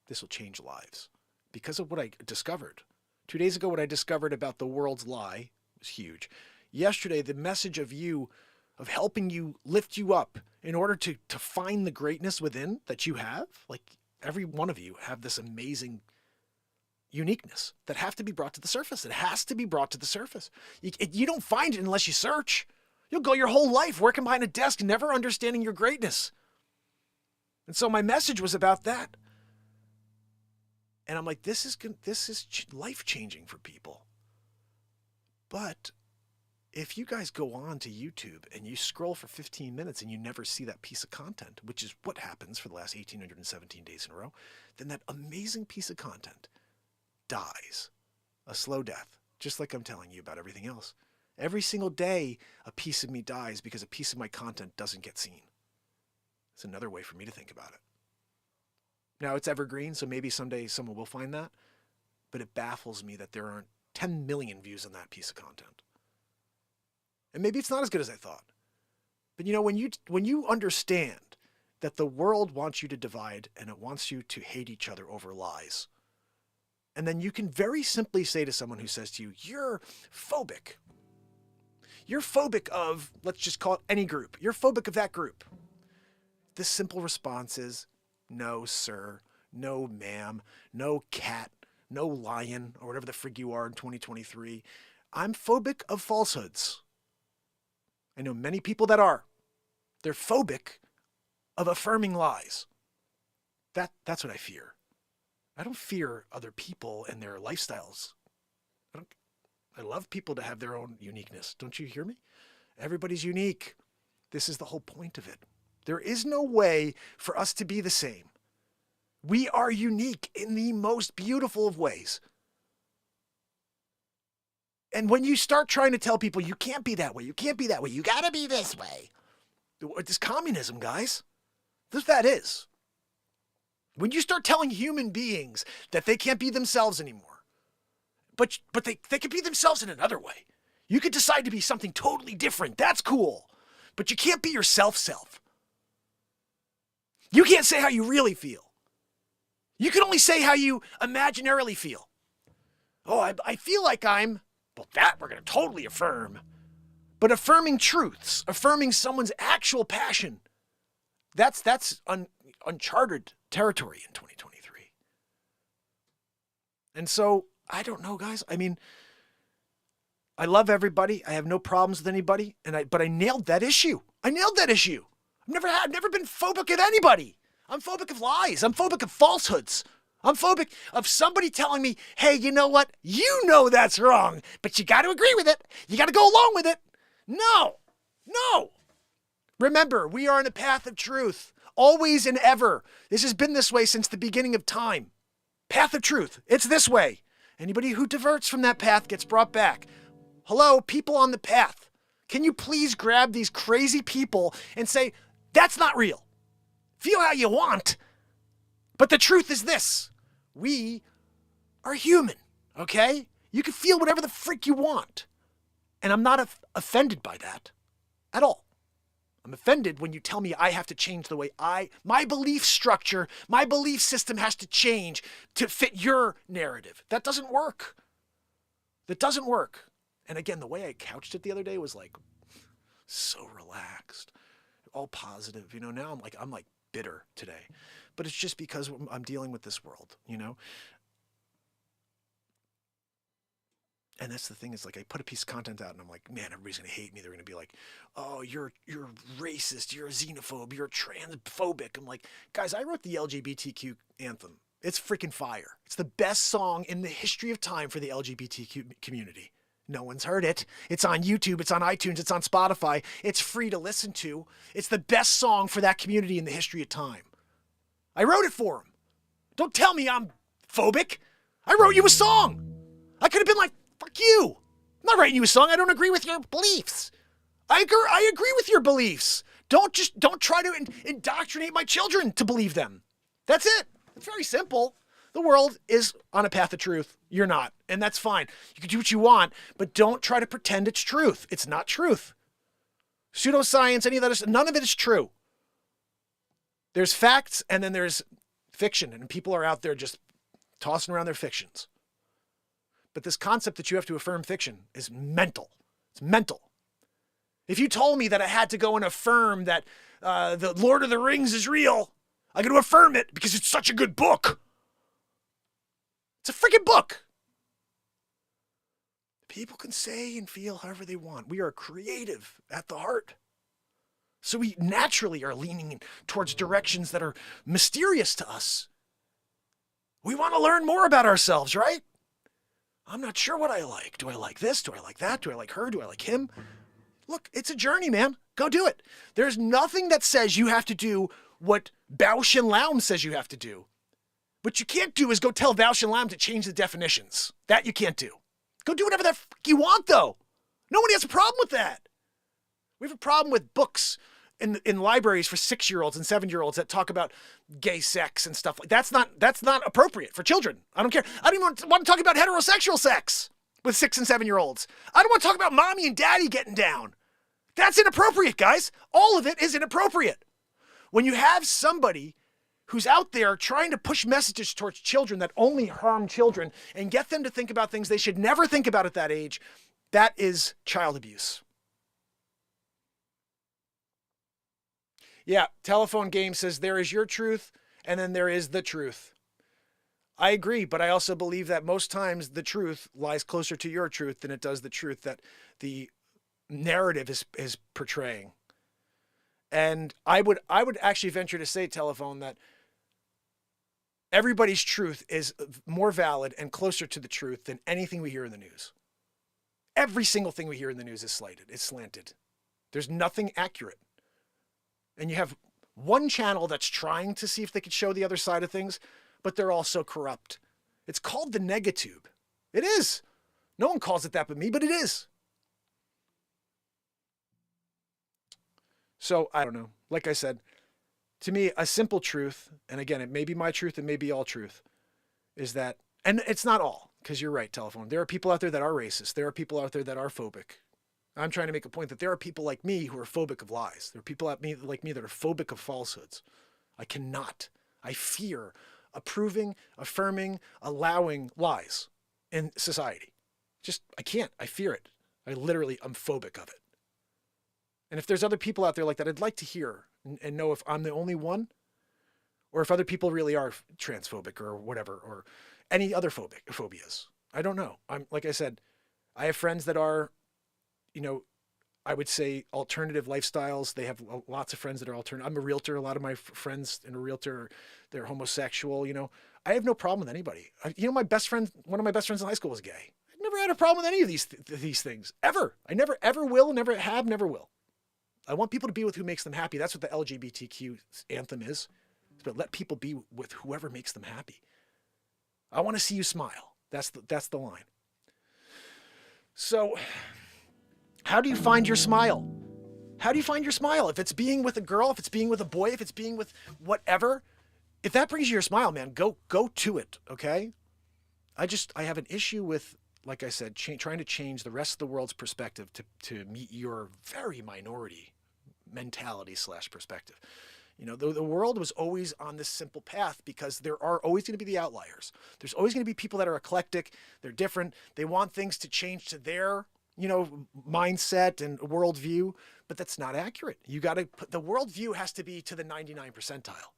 This will change lives because of what I discovered. 2 days ago, what I discovered about the world's lie was huge. Yesterday, the message of helping you lift you up in order to find the greatness within that you have. Like every one of you have this amazing uniqueness that have to be brought to the surface. It has to be brought to the surface. You don't find it unless you search. You'll go your whole life working behind a desk, never understanding your greatness. And so my message was about that. And I'm like, this is life-changing for people. But if you guys go on to YouTube and you scroll for 15 minutes and you never see that piece of content, which is what happens for the last 1,817 days in a row, then that amazing piece of content dies a slow death, just like I'm telling you about everything else. Every single day, a piece of me dies because a piece of my content doesn't get seen. It's another way for me to think about it. Now, it's evergreen, so maybe someday someone will find that, but it baffles me that there aren't 10 million views on that piece of content. And maybe it's not as good as I thought. But when you understand that the world wants you to divide and it wants you to hate each other over lies, and then you can very simply say to someone who says to you, you're phobic. You're phobic of, let's just call it any group. You're phobic of that group. The simple response is, no, sir, no, ma'am, no cat, no lion, or whatever the frig you are in 2023. I'm phobic of falsehoods. I know many people that are. They're phobic of affirming lies. That's what I fear. I don't fear other people and their lifestyles. I love people to have their own uniqueness. Don't you hear me? Everybody's unique. This is the whole point of it. There is no way for us to be the same. We are unique in the most beautiful of ways. And when you start trying to tell people, you can't be that way, you can't be that way, you gotta be this way. It's communism, guys. That's what that is. When you start telling human beings that they can't be themselves anymore, but they can be themselves in another way. You could decide to be something totally different. That's cool. But you can't be your self. You can't say how you really feel. You can only say how you imaginarily feel. Oh, I feel like I'm... Well, that we're going to totally affirm. But affirming truths, affirming someone's actual passion, that's uncharted territory in 2023. And so, I don't know, guys. I mean, I love everybody. I have no problems with anybody. But I nailed that issue. I've never been phobic of anybody. I'm phobic of lies. I'm phobic of falsehoods. I'm phobic of somebody telling me, hey, you know what? You know that's wrong, but you got to agree with it. You got to go along with it. No. Remember, we are on the path of truth, always and ever. This has been this way since the beginning of time. Path of truth. It's this way. Anybody who diverts from that path gets brought back. Hello, people on the path. Can you please grab these crazy people and say, that's not real. Feel how you want. But the truth is this. We are human, okay? You can feel whatever the freak you want. And I'm not offended by that at all. I'm offended when you tell me I have to change the way my belief structure, my belief system has to change to fit your narrative. That doesn't work. And again, the way I couched it the other day was like so relaxed, all positive. Now I'm like bitter today. But it's just because I'm dealing with this world, And that's the thing, is like I put a piece of content out and I'm like, man, everybody's going to hate me. They're going to be like, oh, you're racist, you're a xenophobe, you're a transphobic. I'm like, guys, I wrote the LGBTQ anthem. It's freaking fire. It's the best song in the history of time for the LGBTQ community. No one's heard it. It's on YouTube, it's on iTunes, it's on Spotify. It's free to listen to. It's the best song for that community in the history of time. I wrote it for them. Don't tell me I'm phobic. I wrote you a song. I could have been like, fuck you. I'm not writing you a song. I don't agree with your beliefs. I agree with your beliefs. Don't try to indoctrinate my children to believe them. That's it. It's very simple. The world is on a path of truth. You're not. And that's fine. You can do what you want, but don't try to pretend it's truth. It's not truth. Pseudoscience, any of that, none of it is true. There's facts and then there's fiction, and people are out there just tossing around their fictions. But this concept that you have to affirm fiction is mental. It's mental. If you told me that I had to go and affirm that the Lord of the Rings is real, I got to affirm it because it's such a good book. It's a freaking book. People can say and feel however they want. We are creative at the heart. So we naturally are leaning towards directions that are mysterious to us. We want to learn more about ourselves, right? I'm not sure what I like. Do I like this? Do I like that? Do I like her? Do I like him? Look, it's a journey, man. Go do it. There's nothing that says you have to do what Bausch and Lomb says you have to do. What you can't do is go tell Bausch and Lomb to change the definitions. That you can't do. Go do whatever the f*** you want, though. Nobody has a problem with that. We have a problem with books in libraries for 6-year-olds and 7-year-olds that talk about gay sex and stuff like that's not appropriate for children. I don't care. I don't even want to talk about heterosexual sex with 6 and 7-year-olds. I don't want to talk about mommy and daddy getting down. That's inappropriate, guys. All of it is inappropriate. When you have somebody who's out there trying to push messages towards children that only harm children and get them to think about things they should never think about at that age, that is child abuse. Yeah, Telephone Game says there is your truth and then there is the truth. I agree, but I also believe that most times the truth lies closer to your truth than it does the truth that the narrative is portraying. And I would actually venture to say, Telephone, that everybody's truth is more valid and closer to the truth than anything we hear in the news. Every single thing we hear in the news is slanted. There's nothing accurate. And you have one channel that's trying to see if they could show the other side of things, but they're also corrupt. It's called the negatube. It is. No one calls it that but me, but it is. So, I don't know. Like I said, to me, a simple truth, and again, it may be my truth, it may be all truth, is that, and it's not all, because you're right, Telephone. There are people out there that are racist. There are people out there that are phobic. I'm trying to make a point that there are people like me who are phobic of lies. There are people like me that are phobic of falsehoods. I fear approving, affirming, allowing lies in society. I can't. I fear it. I'm phobic of it. And if there's other people out there like that, I'd like to hear and know if I'm the only one or if other people really are transphobic or whatever, or any other phobias. I don't know. Like I said, I have friends that are, I would say alternative lifestyles. They have lots of friends that are alternative. I'm a realtor. A lot of my friends in a realtor, they're homosexual. I have no problem with anybody. One of my best friends in high school was gay. I never had a problem with any of these things ever. I never, ever will, never have, never will. I want people to be with who makes them happy. That's what the LGBTQ anthem is. But let people be with whoever makes them happy. I want to see you smile. That's the line. So, how do you find your smile? How do you find your smile? If it's being with a girl, if it's being with a boy, if it's being with whatever, if that brings you your smile, man, go to it, okay? I have an issue with, like I said, trying to change the rest of the world's perspective to meet your very minority mentality / perspective. The world was always on this simple path because there are always going to be the outliers. There's always going to be people that are eclectic. They're different. They want things to change to their mindset and worldview, but that's not accurate. You got to put the worldview has to be to the 99 percentile,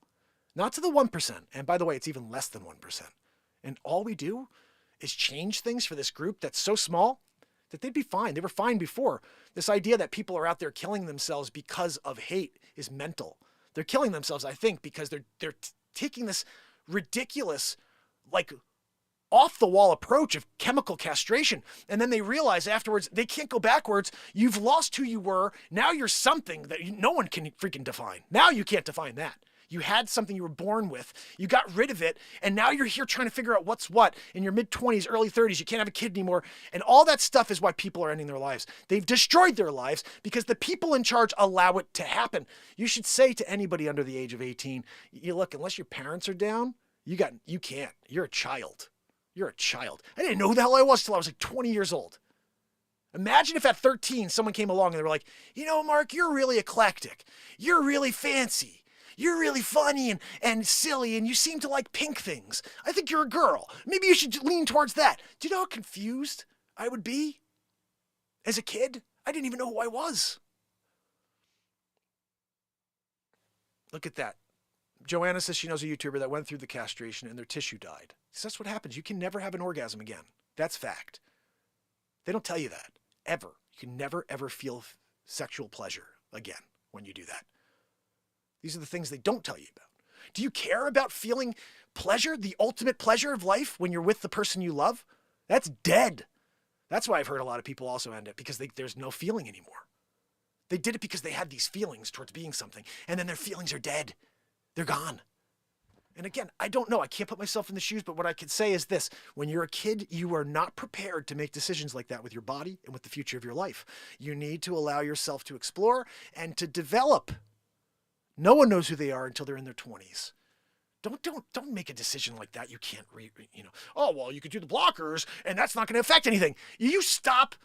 not to the 1%. And by the way, it's even less than 1%. And all we do is change things for this group that's so small that they'd be fine. They were fine before. This idea that people are out there killing themselves because of hate is mental. They're killing themselves, I think, because they're taking this ridiculous, off the wall approach of chemical castration. And then they realize afterwards they can't go backwards. You've lost who you were. Now you're something that no one can freaking define. Now you can't define that. You had something you were born with. You got rid of it, and now you're here trying to figure out what's what. In your mid-20s, early 30s, you can't have a kid anymore. And all that stuff is why people are ending their lives. They've destroyed their lives because the people in charge allow it to happen. You should say to anybody under the age of 18, you look, unless your parents are down, you can't. You're a child. You're a child. I didn't know who the hell I was till I was like 20 years old. Imagine if at 13, someone came along and they were like, you know, Mark, you're really eclectic. You're really fancy. You're really funny and silly, and you seem to like pink things. I think you're a girl. Maybe you should lean towards that. Do you know how confused I would be? As a kid, I didn't even know who I was. Look at that. Joanna says she knows a YouTuber that went through the castration and their tissue died. So that's what happens. You can never have an orgasm again. That's fact. They don't tell you that, ever. You can never, ever feel sexual pleasure again when you do that. These are the things they don't tell you about. Do you care about feeling pleasure, the ultimate pleasure of life, when you're with the person you love? That's dead. That's why I've heard a lot of people also end it, because there's no feeling anymore. They did it because they had these feelings towards being something, and then their feelings are dead. They're gone. And again, I don't know. I can't put myself in the shoes, but what I can say is this. When you're a kid, you are not prepared to make decisions like that with your body and with the future of your life. You need to allow yourself to explore and to develop. No one knows who they are until they're in their 20s. Don't make a decision like that. You can't oh, well, you could do the blockers and that's not going to affect anything. You stop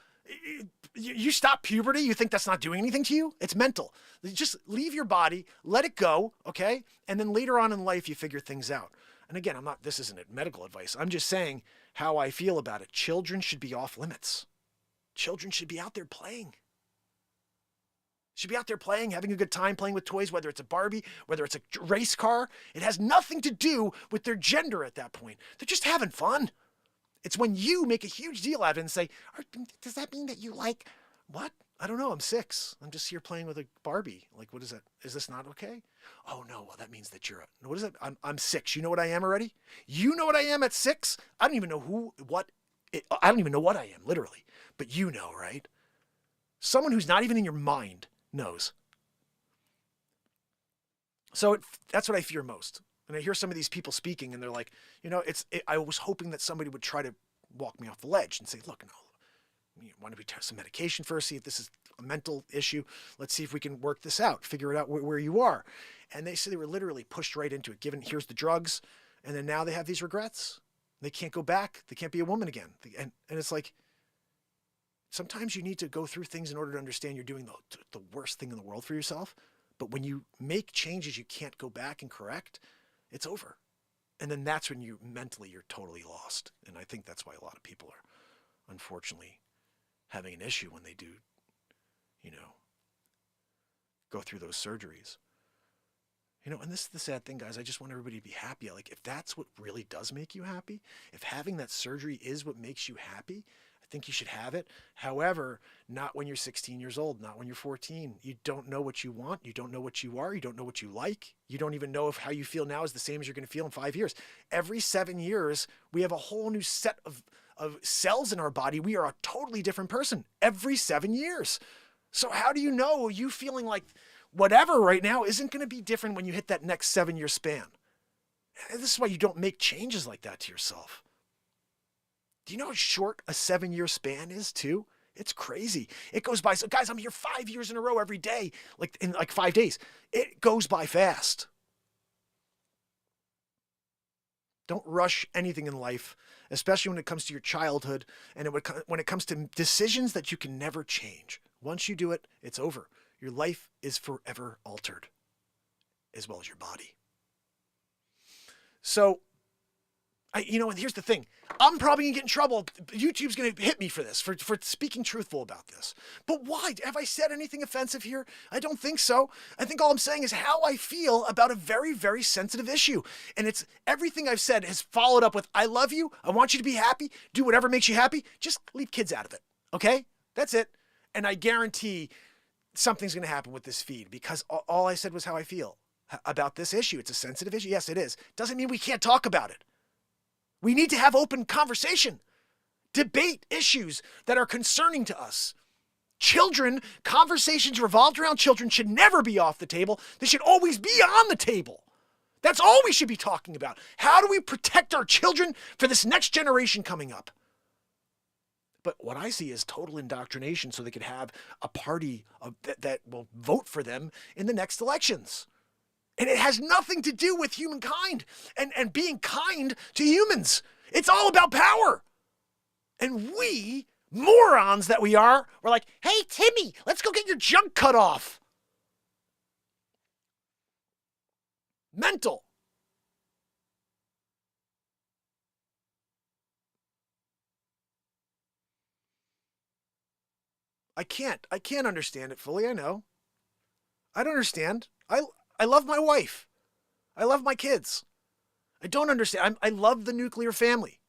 puberty, you think that's not doing anything to you? It's mental. Just leave your body, let it go, okay? And then later on in life, you figure things out. And again, this isn't medical advice. I'm just saying how I feel about it. Children should be off limits. Children should be out there playing. Should be out there playing, having a good time playing with toys, whether it's a Barbie, whether it's a race car. It has nothing to do with their gender at that point. They're just having fun. It's when you make a huge deal out of it and say, does that mean that you like what? I don't know. I'm 6. I'm just here playing with a Barbie. Like, what is that? Is this not okay? Oh, no. Well, that means that what is that? I'm 6. You know what I am already? You know what I am at 6? I don't even know I don't even know what I am, literally. But you know, right? Someone who's not even in your mind knows. So that's what I fear most. And I hear some of these people speaking and they're like, I was hoping that somebody would try to walk me off the ledge and say, look, no, why don't we test some medication first, see if this is a mental issue. Let's see if we can work this out, figure it out where you are. And they said they were literally pushed right into it, here's the drugs. And then now they have these regrets. They can't go back. They can't be a woman again. And it's like, sometimes you need to go through things in order to understand you're doing the worst thing in the world for yourself. But when you make changes you can't go back and correct, it's over. And then that's when you're totally lost. And I think that's why a lot of people are unfortunately having an issue when they do, go through those surgeries. And this is the sad thing, guys. I just want everybody to be happy. Like, if that's what really does make you happy, if having that surgery is what makes you happy, I think you should have it. However, not when you're 16 years old, not when you're 14. You don't know what you want. You don't know what you are. You don't know what you like. You don't even know if how you feel now is the same as you're going to feel in 5 years. Every 7 years, we have a whole new set of cells in our body. We are a totally different person every 7 years. So how do you know you feeling like whatever right now isn't going to be different when you hit that next 7-year span? This is why you don't make changes like that to yourself. Do you know how short a 7-year span is too? It's crazy. It goes by. So guys, I'm here 5 years in a row every day, like in 5 days. It goes by fast. Don't rush anything in life, especially when it comes to your childhood and when it comes to decisions that you can never change. Once you do it, it's over. Your life is forever altered, as well as your body. So, and here's the thing. I'm probably going to get in trouble. YouTube's going to hit me for this, for speaking truthful about this. But why? Have I said anything offensive here? I don't think so. I think all I'm saying is how I feel about a very, very sensitive issue. And it's everything I've said has followed up with, I love you. I want you to be happy. Do whatever makes you happy. Just leave kids out of it. Okay? That's it. And I guarantee something's going to happen with this feed because all I said was how I feel about this issue. It's a sensitive issue. Yes, it is. Doesn't mean we can't talk about it. We need to have open conversation, debate issues that are concerning to us. Conversations revolved around children should never be off the table. They should always be on the table. That's all we should be talking about. How do we protect our children for this next generation coming up? But what I see is total indoctrination so they could have a party that will vote for them in the next elections. And it has nothing to do with humankind and being kind to humans. It's all about power. And we, morons that we are, we're like, hey, Timmy, let's go get your junk cut off. Mental. I can't understand it fully, I know. I don't understand. I love my wife. I love my kids. I don't understand. I love the nuclear family.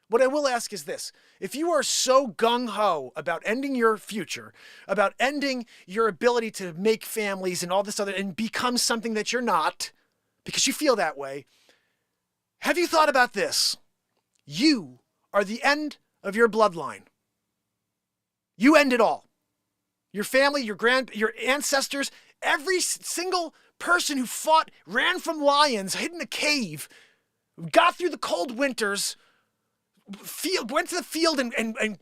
What I will ask is this. If you are so gung-ho about ending your future, about ending your ability to make families and all this other, and become something that you're not, because you feel that way, have you thought about this? You are the end of your bloodline. You end it all. Your family, your ancestors, every single person who fought, ran from lions, hid in a cave, got through the cold winters, went to the field and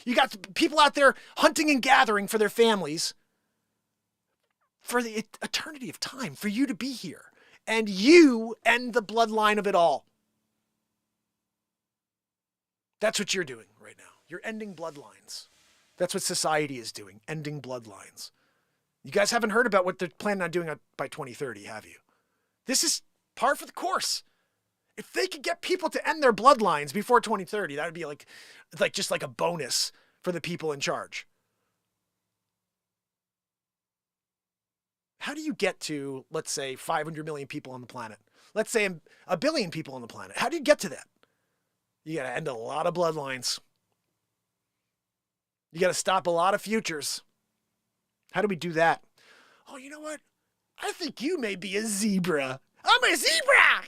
you got people out there hunting and gathering for their families for the eternity of time, for you to be here. And you end the bloodline of it all. That's what you're doing right now. You're ending bloodlines. That's what society is doing, ending bloodlines. You guys haven't heard about what they're planning on doing by 2030, have you? This is par for the course. If they could get people to end their bloodlines before 2030, that would be like just like a bonus for the people in charge. How do you get to, let's say, 500 million people on the planet? Let's say a billion people on the planet. How do you get to that? You got to end a lot of bloodlines. You got to stop a lot of futures. How do we do that? Oh, you know what? I think you may be a zebra. I'm a zebra!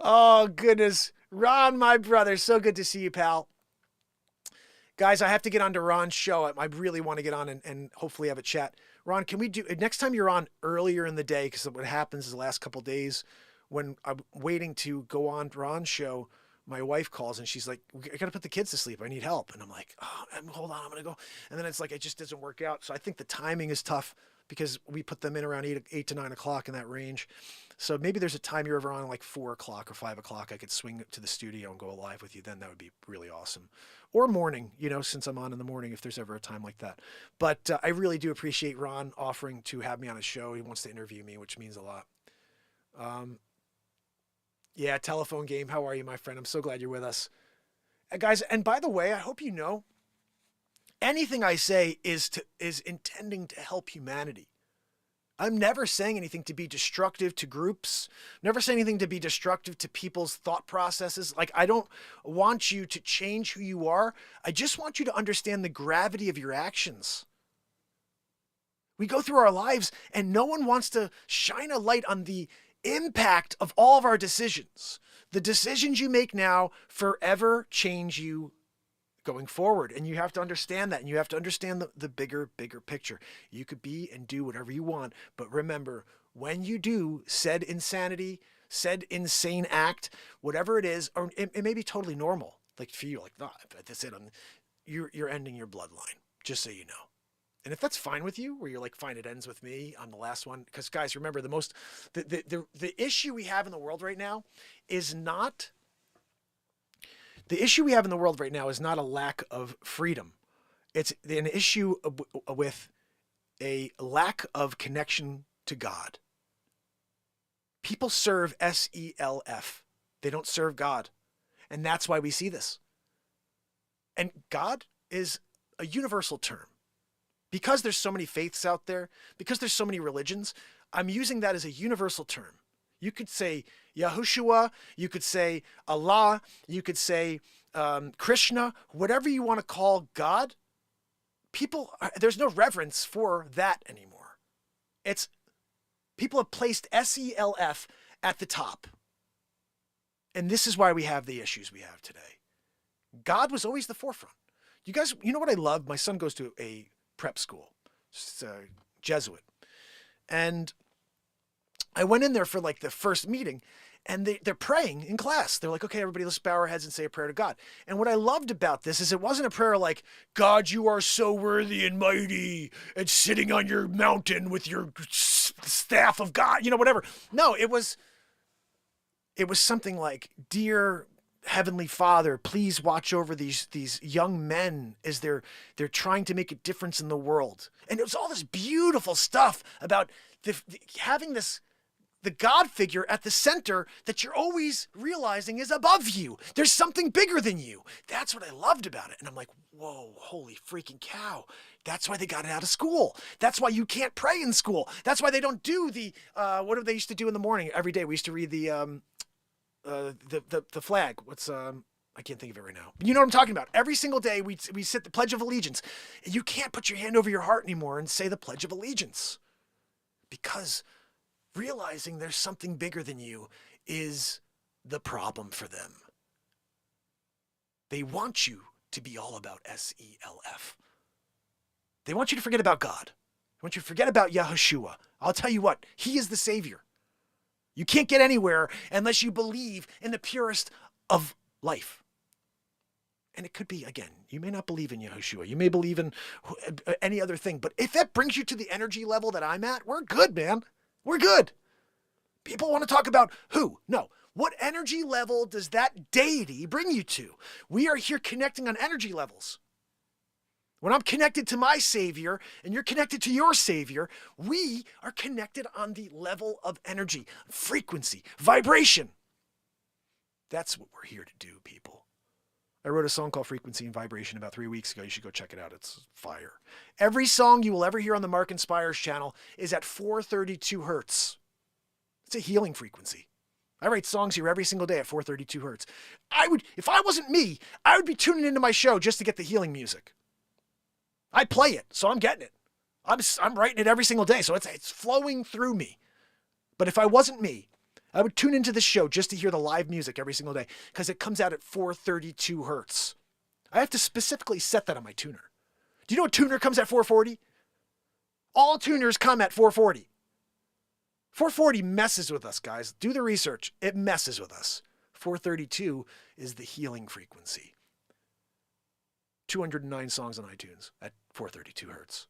Oh, goodness. Ron, my brother, so good to see you, pal. Guys, I have to get on to Ron's show. I really want to get on and hopefully have a chat. Ron, can we do, next time you're on earlier in the day, because what happens is the last couple of days when I'm waiting to go on Ron's show, my wife calls and she's like, I got to put the kids to sleep. I need help. And I'm like, oh, hold on, I'm going to go. And then it's like, it just doesn't work out. So I think the timing is tough because we put them in around 8 to 9 o'clock in that range. So maybe there's a time you're ever on like 4 o'clock or 5 o'clock. I could swing to the studio and go live with you. Then that would be really awesome. Or morning, since I'm on in the morning, if there's ever a time like that. But I really do appreciate Ron offering to have me on his show. He wants to interview me, which means a lot. Yeah, telephone game. How are you, my friend? I'm so glad you're with us. Guys, and by the way, I hope you know, anything I say is intending to help humanity. I'm never saying anything to be destructive to groups, never saying anything to be destructive to people's thought processes. Like, I don't want you to change who you are. I just want you to understand the gravity of your actions. We go through our lives and no one wants to shine a light on the impact of all of our decisions. The decisions you make now forever change you going forward. And you have to understand that. And you have to understand the bigger picture. You could be and do whatever you want. But remember, when you do said insanity, said insane act, whatever it is, or it may be totally normal. Like for you, like, no, that's it. You're ending your bloodline, just so you know. And if that's fine with you, where you're like, fine, it ends with me on the last one. Because guys, remember the issue we have in the world right now is not, the issue we have in the world right now is not a lack of freedom. It's an issue with a lack of connection to God. People serve SELF. They don't serve God. And that's why we see this. And God is a universal term. Because there's so many faiths out there, because there's so many religions, I'm using that as a universal term. You could say Yahushua, you could say Allah, you could say Krishna, whatever you want to call God. There's no reverence for that anymore. People have placed SELF at the top. And this is why we have the issues we have today. God was always the forefront. You guys, you know what I love? My son goes to a prep school. It's a Jesuit. And I went in there for like the first meeting, and they're praying in class. They're like, okay, everybody, let's bow our heads and say a prayer to God. And what I loved about this is it wasn't a prayer like, God, you are so worthy and mighty and sitting on your mountain with your staff of God, you know, whatever. No, it was something like, dear Heavenly Father, please watch over these young men as they're trying to make a difference in the world. And it was all this beautiful stuff about having the God figure at the center that you're always realizing is above you. There's something bigger than you. That's what I loved about it. And I'm like, whoa, holy freaking cow. That's why they got it out of school. That's why you can't pray in school. That's why they don't do what do they used to do in the morning every day? We used to read the flag. I can't think of it right now. But you know what I'm talking about. Every single day we sit the Pledge of Allegiance. And you can't put your hand over your heart anymore and say the Pledge of Allegiance. Because realizing there's something bigger than you is the problem for them. They want you to be all about SELF. They want you to forget about God. They want you to forget about Yahushua. I'll tell you what, he is the Savior. You can't get anywhere unless you believe in the purest of life. And it could be, again, you may not believe in Yahushua. You may believe in any other thing. But if that brings you to the energy level that I'm at, we're good, man. We're good. People want to talk about who? No. What energy level does that deity bring you to? We are here connecting on energy levels. When I'm connected to my Savior and you're connected to your Savior, we are connected on the level of energy, frequency, vibration. That's what we're here to do, people. I wrote a song called Frequency and Vibration about 3 weeks ago. You should go check it out. It's fire. Every song you will ever hear on the Mark Inspires channel is at 432 hertz. It's a healing frequency. I write songs here every single day at 432 hertz. If I wasn't me, I would be tuning into my show just to get the healing music. I play it, so I'm getting it. I'm writing it every single day, so it's flowing through me. But if I wasn't me, I would tune into this show just to hear the live music every single day because it comes out at 432 hertz. I have to specifically set that on my tuner. Do you know a tuner comes at 440? All tuners come at 440. 440 messes with us, guys. Do the research. It messes with us. 432 is the healing frequency. 209 songs on iTunes at 432 hertz.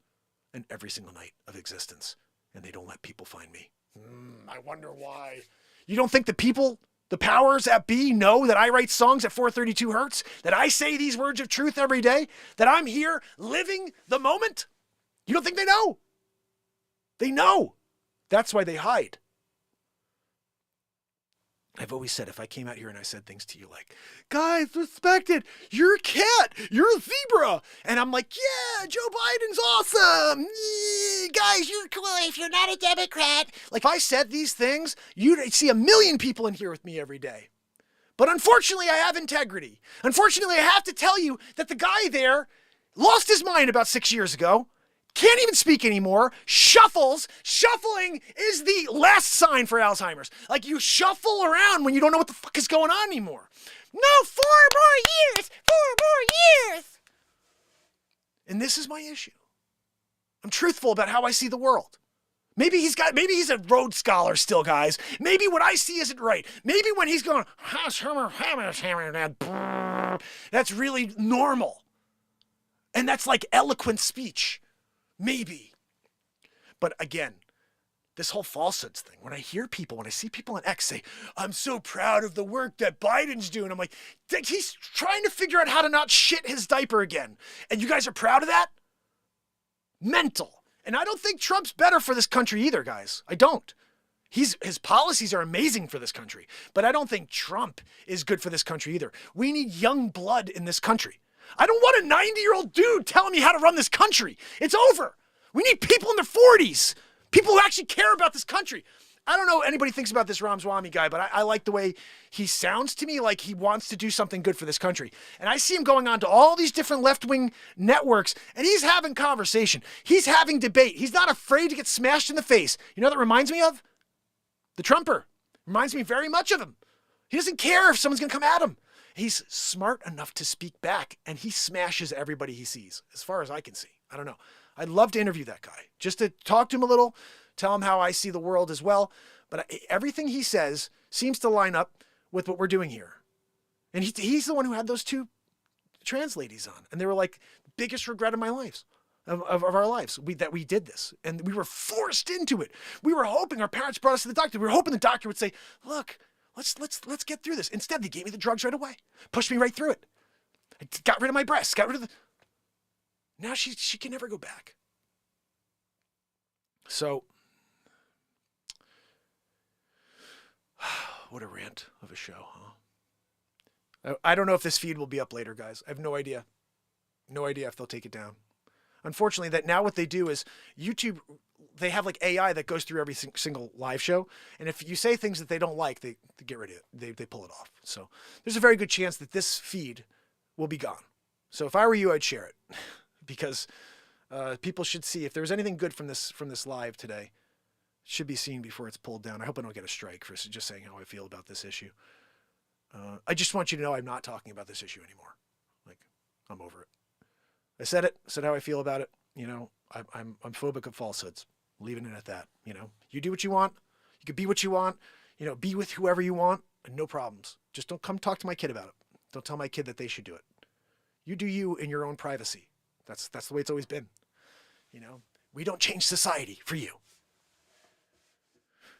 And every single night of existence. And they don't let people find me. I wonder why. You don't think the people, the powers that be, know that I write songs at 432 hertz? That I say these words of truth every day? That I'm here living the moment? You don't think they know? They know. That's why they hide. I've always said, if I came out here and I said things to you like, guys, respect it. You're a cat. You're a zebra. And I'm like, yeah, Joe Biden's awesome. Yeah, guys, you're cool if you're not a Democrat. Like, if I said these things, you'd see 1 million people in here with me every day. But unfortunately, I have integrity. Unfortunately, I have to tell you that the guy there lost his mind about 6 years ago. Can't even speak anymore, shuffles. Shuffling is the last sign for Alzheimer's. Like, you shuffle around when you don't know what the fuck is going on anymore. No, 4 more years, 4 more years. And this is my issue. I'm truthful about how I see the world. Maybe he's a Rhodes Scholar still, guys. Maybe what I see isn't right. Maybe when he's going, that's really normal. And that's like eloquent speech. Maybe. But again, this whole falsehoods thing, when I see people on X say, I'm so proud of the work that Biden's doing, I'm like, he's trying to figure out how to not shit his diaper again. And you guys are proud of that? Mental. And I don't think Trump's better for this country either, guys. I don't. His policies are amazing for this country, but I don't think Trump is good for this country either. We need young blood in this country. I don't want a 90-year-old dude telling me how to run this country. It's over. We need people in their 40s. People who actually care about this country. I don't know what anybody thinks about this Ramaswamy guy, but I like the way he sounds to me like he wants to do something good for this country. And I see him going on to all these different left-wing networks, and he's having conversation. He's having debate. He's not afraid to get smashed in the face. You know what that reminds me of? The Trumper. Reminds me very much of him. He doesn't care if someone's going to come at him. He's smart enough to speak back, and he smashes everybody he sees, as far as I can see. I don't know. I'd love to interview that guy, just to talk to him a little, tell him how I see the world as well. But everything he says seems to line up with what we're doing here. And he's the one who had those 2 trans ladies on. And they were like, biggest regret of my life, of our lives, that we did this. And we were forced into it. We were hoping, our parents brought us to the doctor. We were hoping the doctor would say, look, let's get through this. Instead, they gave me the drugs right away. Pushed me right through it. I got rid of my breasts, got rid of the... Now she can never go back. So, what a rant of a show, huh? I don't know if this feed will be up later, guys. I have no idea. No idea if they'll take it down. Unfortunately, that now what they do is YouTube, they have like AI that goes through every single live show. And if you say things that they don't like, they get rid of it. They pull it off. So there's a very good chance that this feed will be gone. So if I were you, I'd share it because people should see if there's anything good from this live today, it should be seen before it's pulled down. I hope I don't get a strike for just saying how I feel about this issue. I just want you to know I'm not talking about this issue anymore. Like, I'm over it. I said it, said how I feel about it. You know, I'm phobic of falsehoods. Leaving it at that. You know, you do what you want. You can be what you want. You know, be with whoever you want and no problems. Just don't come talk to my kid about it. Don't tell my kid that they should do it. You do you in your own privacy. That's the way it's always been. You know, we don't change society for you.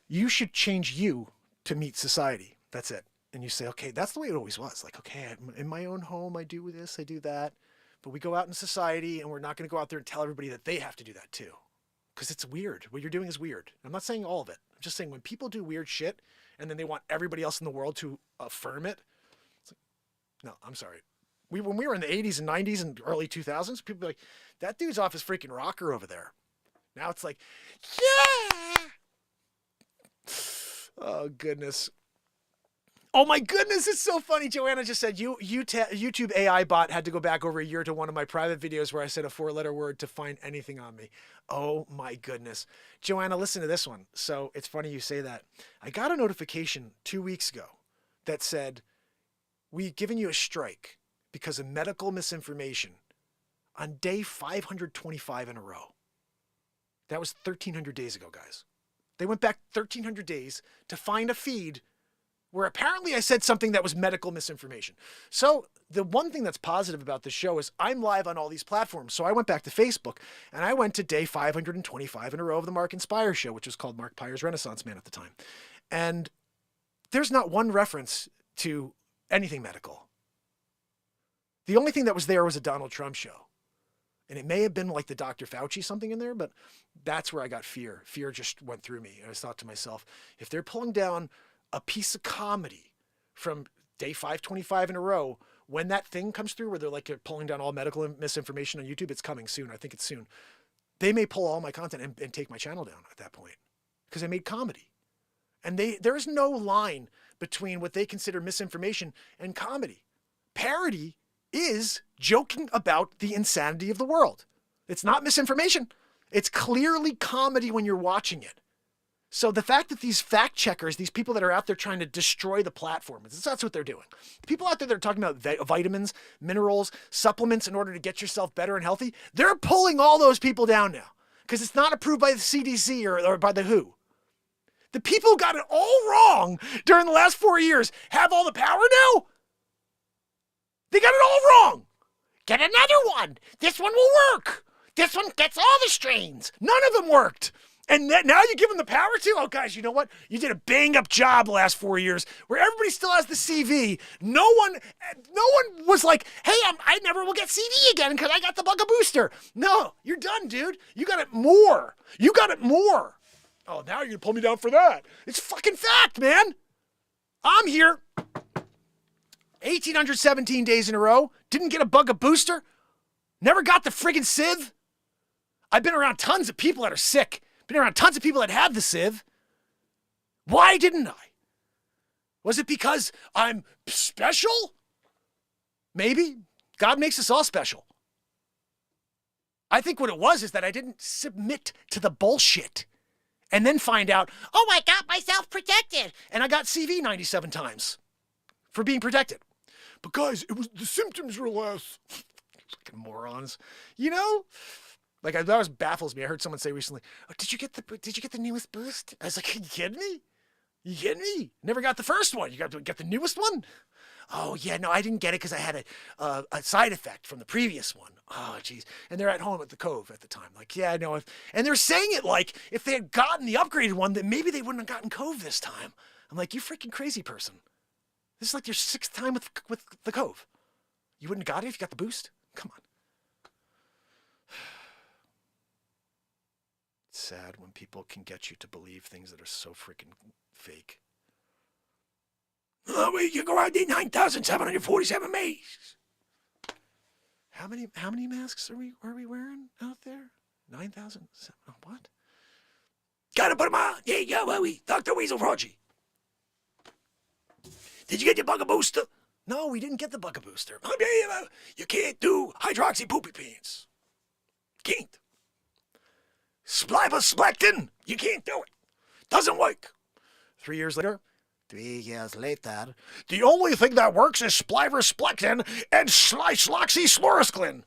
You should change you to meet society. That's it. And you say, okay, that's the way it always was. Like, okay, in my own home, I do this, I do that. But we go out in society and we're not going to go out there and tell everybody that they have to do that too. Because it's weird. What you're doing is weird. I'm not saying all of it. I'm just saying when people do weird shit and then they want everybody else in the world to affirm it. It's like, no, I'm sorry. When we were in the 80s and 90s and early 2000s, people were like, that dude's off his freaking rocker over there. Now it's like, yeah. Oh, goodness. Oh my goodness, it's so funny. Joanna just said, YouTube AI bot had to go back over a year to one of my private videos where I said a 4-letter word to find anything on me. Oh my goodness. Joanna, listen to this one. So it's funny you say that. I got a notification 2 weeks ago that said, we've given you a strike because of medical misinformation on day 525 in a row. That was 1,300 days ago, guys. They went back 1,300 days to find a feed where apparently I said something that was medical misinformation. So the one thing that's positive about this show is I'm live on all these platforms. So I went back to Facebook and I went to day 525 in a row of the Mark Inspire show, which was called Mark Pires Renaissance Man at the time. And there's not one reference to anything medical. The only thing that was there was a Donald Trump show. And it may have been like the Dr. Fauci something in there, but that's where I got fear. Fear just went through me. And I thought to myself, if they're pulling down a piece of comedy from day 525 in a row, when that thing comes through where they're pulling down all medical misinformation on YouTube, it's coming soon. I think it's soon. They may pull all my content and take my channel down at that point because I made comedy. And there is no line between what they consider misinformation and comedy. Parody is joking about the insanity of the world. It's not misinformation. It's clearly comedy when you're watching it. So the fact that these fact checkers, these people that are out there trying to destroy the platform, that's what they're doing. The people out there that are talking about vitamins, minerals, supplements in order to get yourself better and healthy, they're pulling all those people down now because it's not approved by the CDC or by the WHO. The people who got it all wrong during the last 4 years have all the power now? They got it all wrong. Get another one. This one will work. This one gets all the strains. None of them worked. And now you give them the power to? Oh, guys, you know what? You did a bang-up job the last 4 years where everybody still has the CV. No one was like, hey, I never will get CV again because I got the Bugga Booster. No, you're done, dude. You got it more. You got it more. Oh, now you're going to pull me down for that. It's fucking fact, man. I'm here. 1,817 days in a row. Didn't get a Bugga Booster. Never got the friggin' Civ. I've been around tons of people that are sick. Been around tons of people that have the Civ. Why didn't I? Was it because I'm special? Maybe. God makes us all special. I think what it was is that I didn't submit to the bullshit and then find out, oh, I got myself protected. And I got CV 97 times for being protected. But guys, the symptoms were less. Fucking morons. You know? Like that always baffles me. I heard someone say recently, "Oh, did you get the newest boost?" I was like, "Are you kidding me? You kidding me? Never got the first one. You got to get the newest one." "Oh yeah, no, I didn't get it because I had a side effect from the previous one." Oh jeez. And they're at home at the Cove at the time. Like, yeah, I know. And they're saying it like if they had gotten the upgraded one, then maybe they wouldn't have gotten Cove this time. I'm like, you freaking crazy person. This is like your 6th time with the Cove. You wouldn't have got it if you got the boost? Come on. It's sad when people can get you to believe things that are so freaking fake. Oh, you go out there 9,747 masks. How many masks are we wearing out there? 9,000. What? Gotta put them on. Yeah, yeah, well, Dr. Weasel Prodigy. Did you get your bugger booster? No, we didn't get the bugger booster. You can't do hydroxy poopy pants. Can't. Spliversplectin. You can't do it. Doesn't work. 3 years later. 3 years later. The only thing that works is spliversplectin and sloxyslorosglin.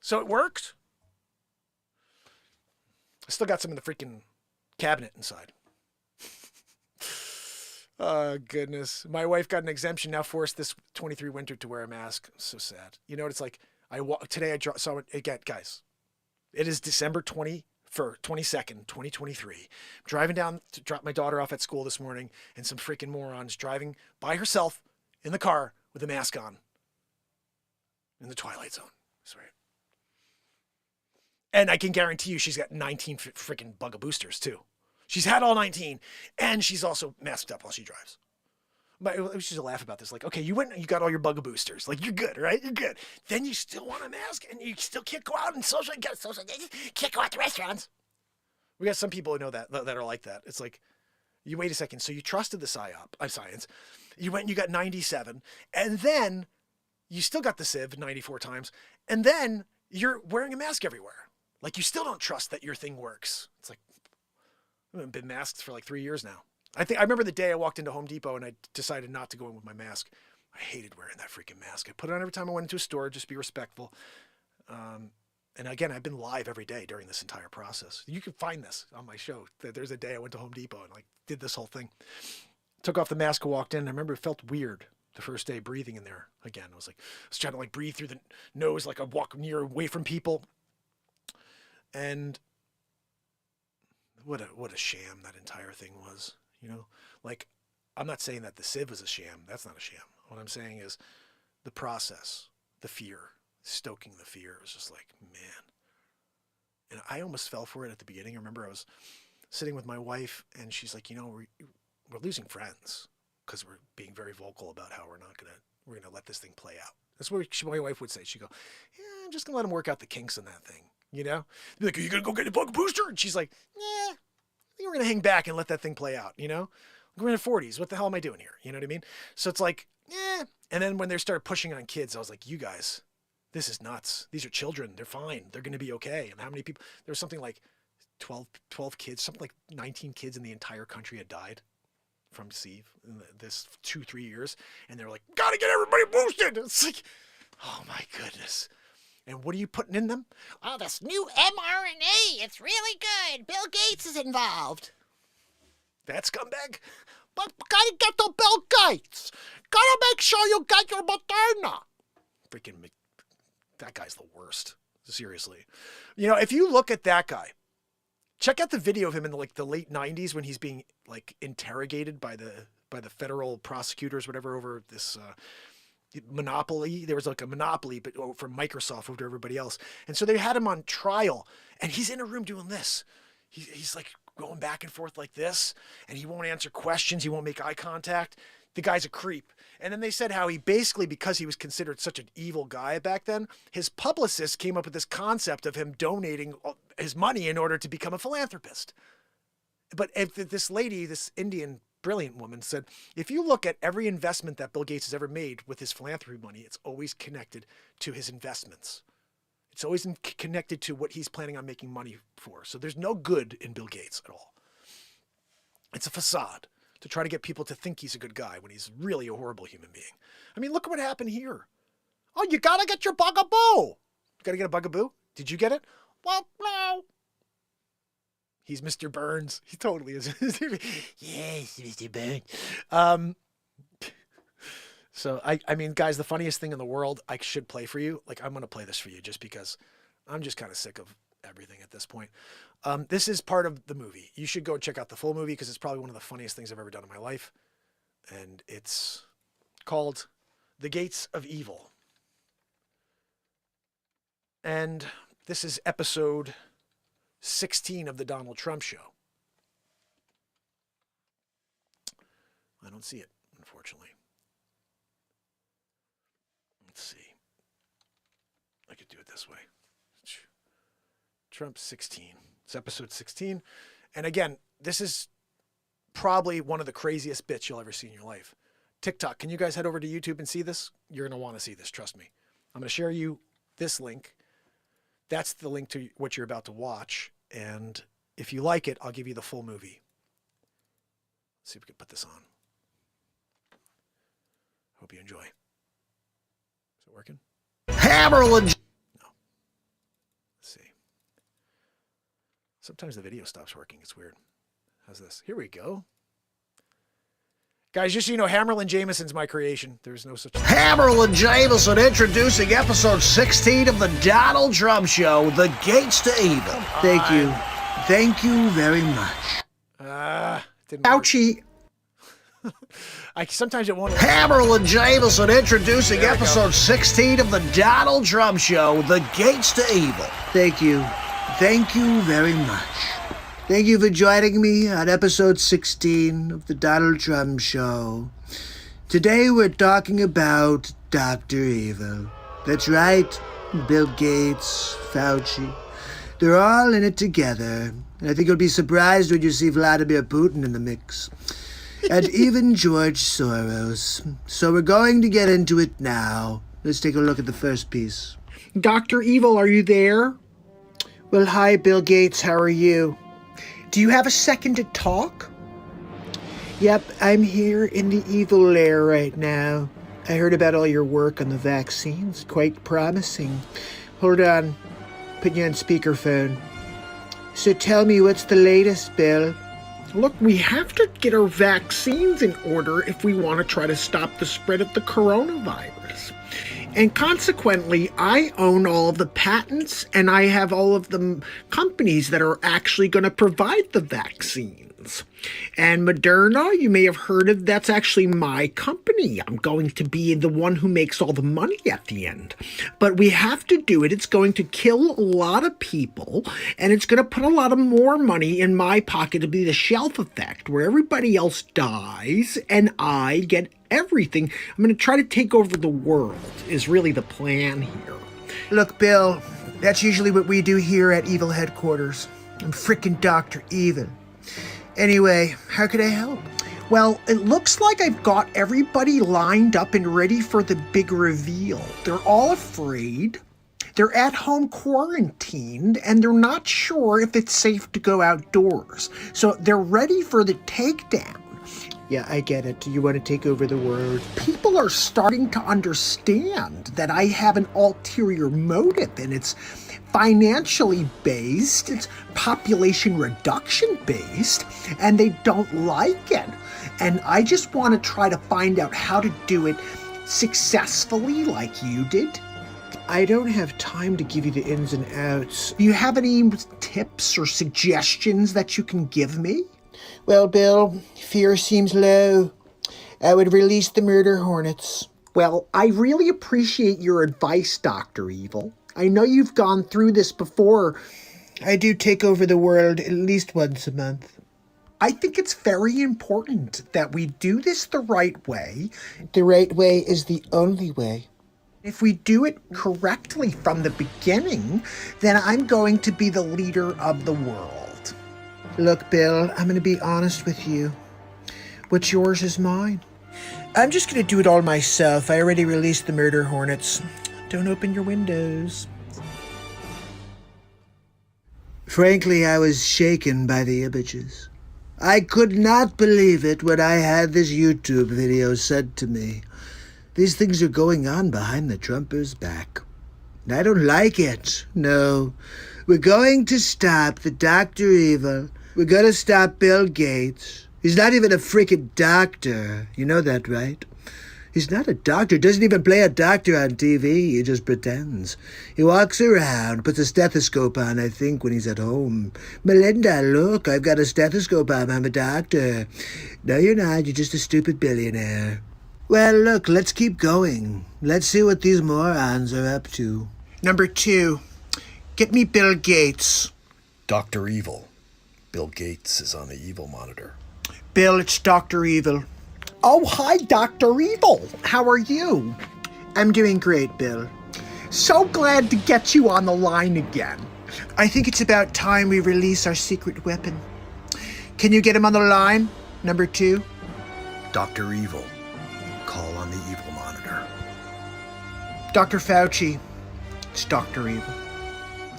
So it worked. I still got some in the freaking cabinet inside. Oh, goodness. My wife got an exemption, now forced this 23 winter to wear a mask. So sad. You know what it's like? Today I saw it again, guys. It is December 22nd, 2023. I'm driving down to drop my daughter off at school this morning, and some freaking morons driving by herself in the car with a mask on in the Twilight Zone. That's right. And I can guarantee you she's got 19 freaking bugger boosters, too. She's had all 19, and she's also masked up while she drives. But we should laugh about this. Like, okay, you went and you got all your bugger boosters. Like, you're good, right? You're good. Then you still want a mask, and you still can't go out and can't go out to restaurants. We got some people who know that are like that. It's like, you wait a second. So you trusted the science. You went and you got 97, and then you still got the Civ 94 times, and then you're wearing a mask everywhere. Like, you still don't trust that your thing works. It's like, I've been masked for like 3 years now. I remember the day I walked into Home Depot and I decided not to go in with my mask. I hated wearing that freaking mask. I put it on every time I went into a store, just be respectful. And again, I've been live every day during this entire process. You can find this on my show. There's a day I went to Home Depot and like did this whole thing. Took off the mask and walked in. I remember it felt weird the first day breathing in there again. I was trying to like breathe through the nose, like I walk away from people. And what a sham that entire thing was, you know? Like, I'm not saying that the Civ is a sham. That's not a sham. What I'm saying is the process, the fear, stoking the fear is just like, man. And I almost fell for it at the beginning. I remember I was sitting with my wife and she's like, you know, we're losing friends because we're being very vocal about how we're going to let this thing play out. That's what my wife would say. She'd go, yeah, I'm just going to let him work out the kinks in that thing. You know, be like, are you going to go get a bug booster? And she's like, yeah, I think we're going to hang back and let that thing play out. You know, we're in the 40s. What the hell am I doing here? You know what I mean? So it's like, yeah. And then when they started pushing on kids, I was like, you guys, this is nuts. These are children. They're fine. They're going to be okay. And how many people, there was something like 12 kids, something like 19 kids in the entire country had died from Steve in this 2-3 years. And they were like, got to get everybody boosted. It's like, oh my goodness. And what are you putting in them? Oh, this new mRNA. It's really good. Bill Gates is involved. That scumbag? But gotta get to Bill Gates. Gotta make sure you get your Moderna. Freaking, that guy's the worst. Seriously. You know, if you look at that guy, check out the video of him in like the late 90s when he's being like interrogated by the federal prosecutors, whatever, over this monopoly. There was like a monopoly, but from Microsoft over to everybody else. And so they had him on trial and he's in a room doing this. He's like going back and forth like this and he won't answer questions. He won't make eye contact. The guy's a creep. And then they said how he basically, because he was considered such an evil guy back then, his publicist came up with this concept of him donating his money in order to become a philanthropist. But if this lady, this Indian brilliant woman, said, if you look at every investment that Bill Gates has ever made with his philanthropy money, it's always connected to his investments. It's always connected to what he's planning on making money for. So there's no good in Bill Gates at all. It's a facade to try to get people to think he's a good guy when he's really a horrible human being. I mean, look at what happened here. Oh, you gotta get your bugaboo. Gotta get a bugaboo? Did you get it? Well, no. He's Mr. Burns. He totally is. Yes, Mr. Burns. So, I mean, guys, the funniest thing in the world, I should play for you. Like, I'm going to play this for you just because I'm just kind of sick of everything at this point. This is part of the movie. You should go check out the full movie because it's probably one of the funniest things I've ever done in my life. And it's called The Gates of Evil. And this is episode 16 of the Donald Trump Show. I don't see it, unfortunately. Let's see. I could do it this way. Trump 16. It's episode 16. And again, this is probably one of the craziest bits you'll ever see in your life. TikTok, can you guys head over to YouTube and see this? You're going to want to see this, trust me. I'm going to share you this link. That's the link to what you're about to watch. And if you like it, I'll give you the full movie. Let's see if we can put this on. Hope you enjoy. Is it working? Hammerlin. No. Let's see. Sometimes the video stops working. It's weird. How's this? Here we go. Guys, just so you know, Hammerlin Jameson's my creation. There's no such thing. Hammerlin Jameson introducing episode 16 of the Donald Trump Show, The Gates to Evil. Thank you. Thank you very much. Didn't work. Ouchie. Sometimes it won't. Hammerlin Jameson introducing episode 16 of the Donald Trump Show, The Gates to Evil. Thank you. Thank you very much. Thank you for joining me on episode 16 of the Donald Trump Show. Today we're talking about Dr. Evil. That's right, Bill Gates, Fauci. They're all in it together. And I think you'll be surprised when you see Vladimir Putin in the mix. And even George Soros. So we're going to get into it now. Let's take a look at the first piece. Dr. Evil, are you there? Well, hi, Bill Gates. How are you? Do you have a second to talk? Yep, I'm here in the evil lair right now. I heard about all your work on the vaccines. Quite promising. Hold on. Put you on speakerphone. So tell me, what's the latest, Bill? Look, we have to get our vaccines in order if we want to try to stop the spread of the coronavirus. And consequently, I own all of the patents and I have all of the companies that are actually going to provide the vaccines. And Moderna, you may have heard of, that's actually my company. I'm going to be the one who makes all the money at the end. But we have to do it. It's going to kill a lot of people, and it's going to put a lot of more money in my pocket to be the shelf effect, where everybody else dies and I get everything. I'm going to try to take over the world, is really the plan here. Look, Bill, that's usually what we do here at Evil Headquarters. I'm frickin' Dr. Evil. Anyway, how could I help? Well, it looks like I've got everybody lined up and ready for the big reveal. They're all afraid. They're at home quarantined, and they're not sure if it's safe to go outdoors. So they're ready for the takedown. Yeah, I get it. You want to take over the world. People are starting to understand that I have an ulterior motive, and it's financially based, it's population reduction based, and they don't like it. And I just want to try to find out how to do it successfully like you did. I don't have time to give you the ins and outs. Do you have any tips or suggestions that you can give me? Well, Bill, fear seems low. I would release the murder hornets. Well, I really appreciate your advice, Dr. Evil. I know you've gone through this before. I do take over the world at least once a month. I think it's very important that we do this the right way. The right way is the only way. If we do it correctly from the beginning, then I'm going to be the leader of the world. Look, Bill, I'm going to be honest with you. What's yours is mine. I'm just going to do it all myself. I already released the murder hornets. Don't open your windows. Frankly, I was shaken by the images. I could not believe it when I had this YouTube video sent to me. These things are going on behind the Trumpers' back. I don't like it. No. We're going to stop the Dr. Evil. We're going to stop Bill Gates. He's not even a freaking doctor. You know that, right? He's not a doctor. Doesn't even play a doctor on TV. He just pretends. He walks around, puts a stethoscope on, I think, when he's at home. Melinda, look, I've got a stethoscope on. I'm a doctor. No, you're not. You're just a stupid billionaire. Well, look, let's keep going. Let's see what these morons are up to. Number 2, get me Bill Gates. Dr. Evil. Bill Gates is on the evil monitor. Bill, it's Dr. Evil. Oh, hi, Dr. Evil. How are you? I'm doing great, Bill. So glad to get you on the line again. I think it's about time we release our secret weapon. Can you get him on the line, number 2? Dr. Evil. Call on the evil monitor. Dr. Fauci, it's Dr. Evil.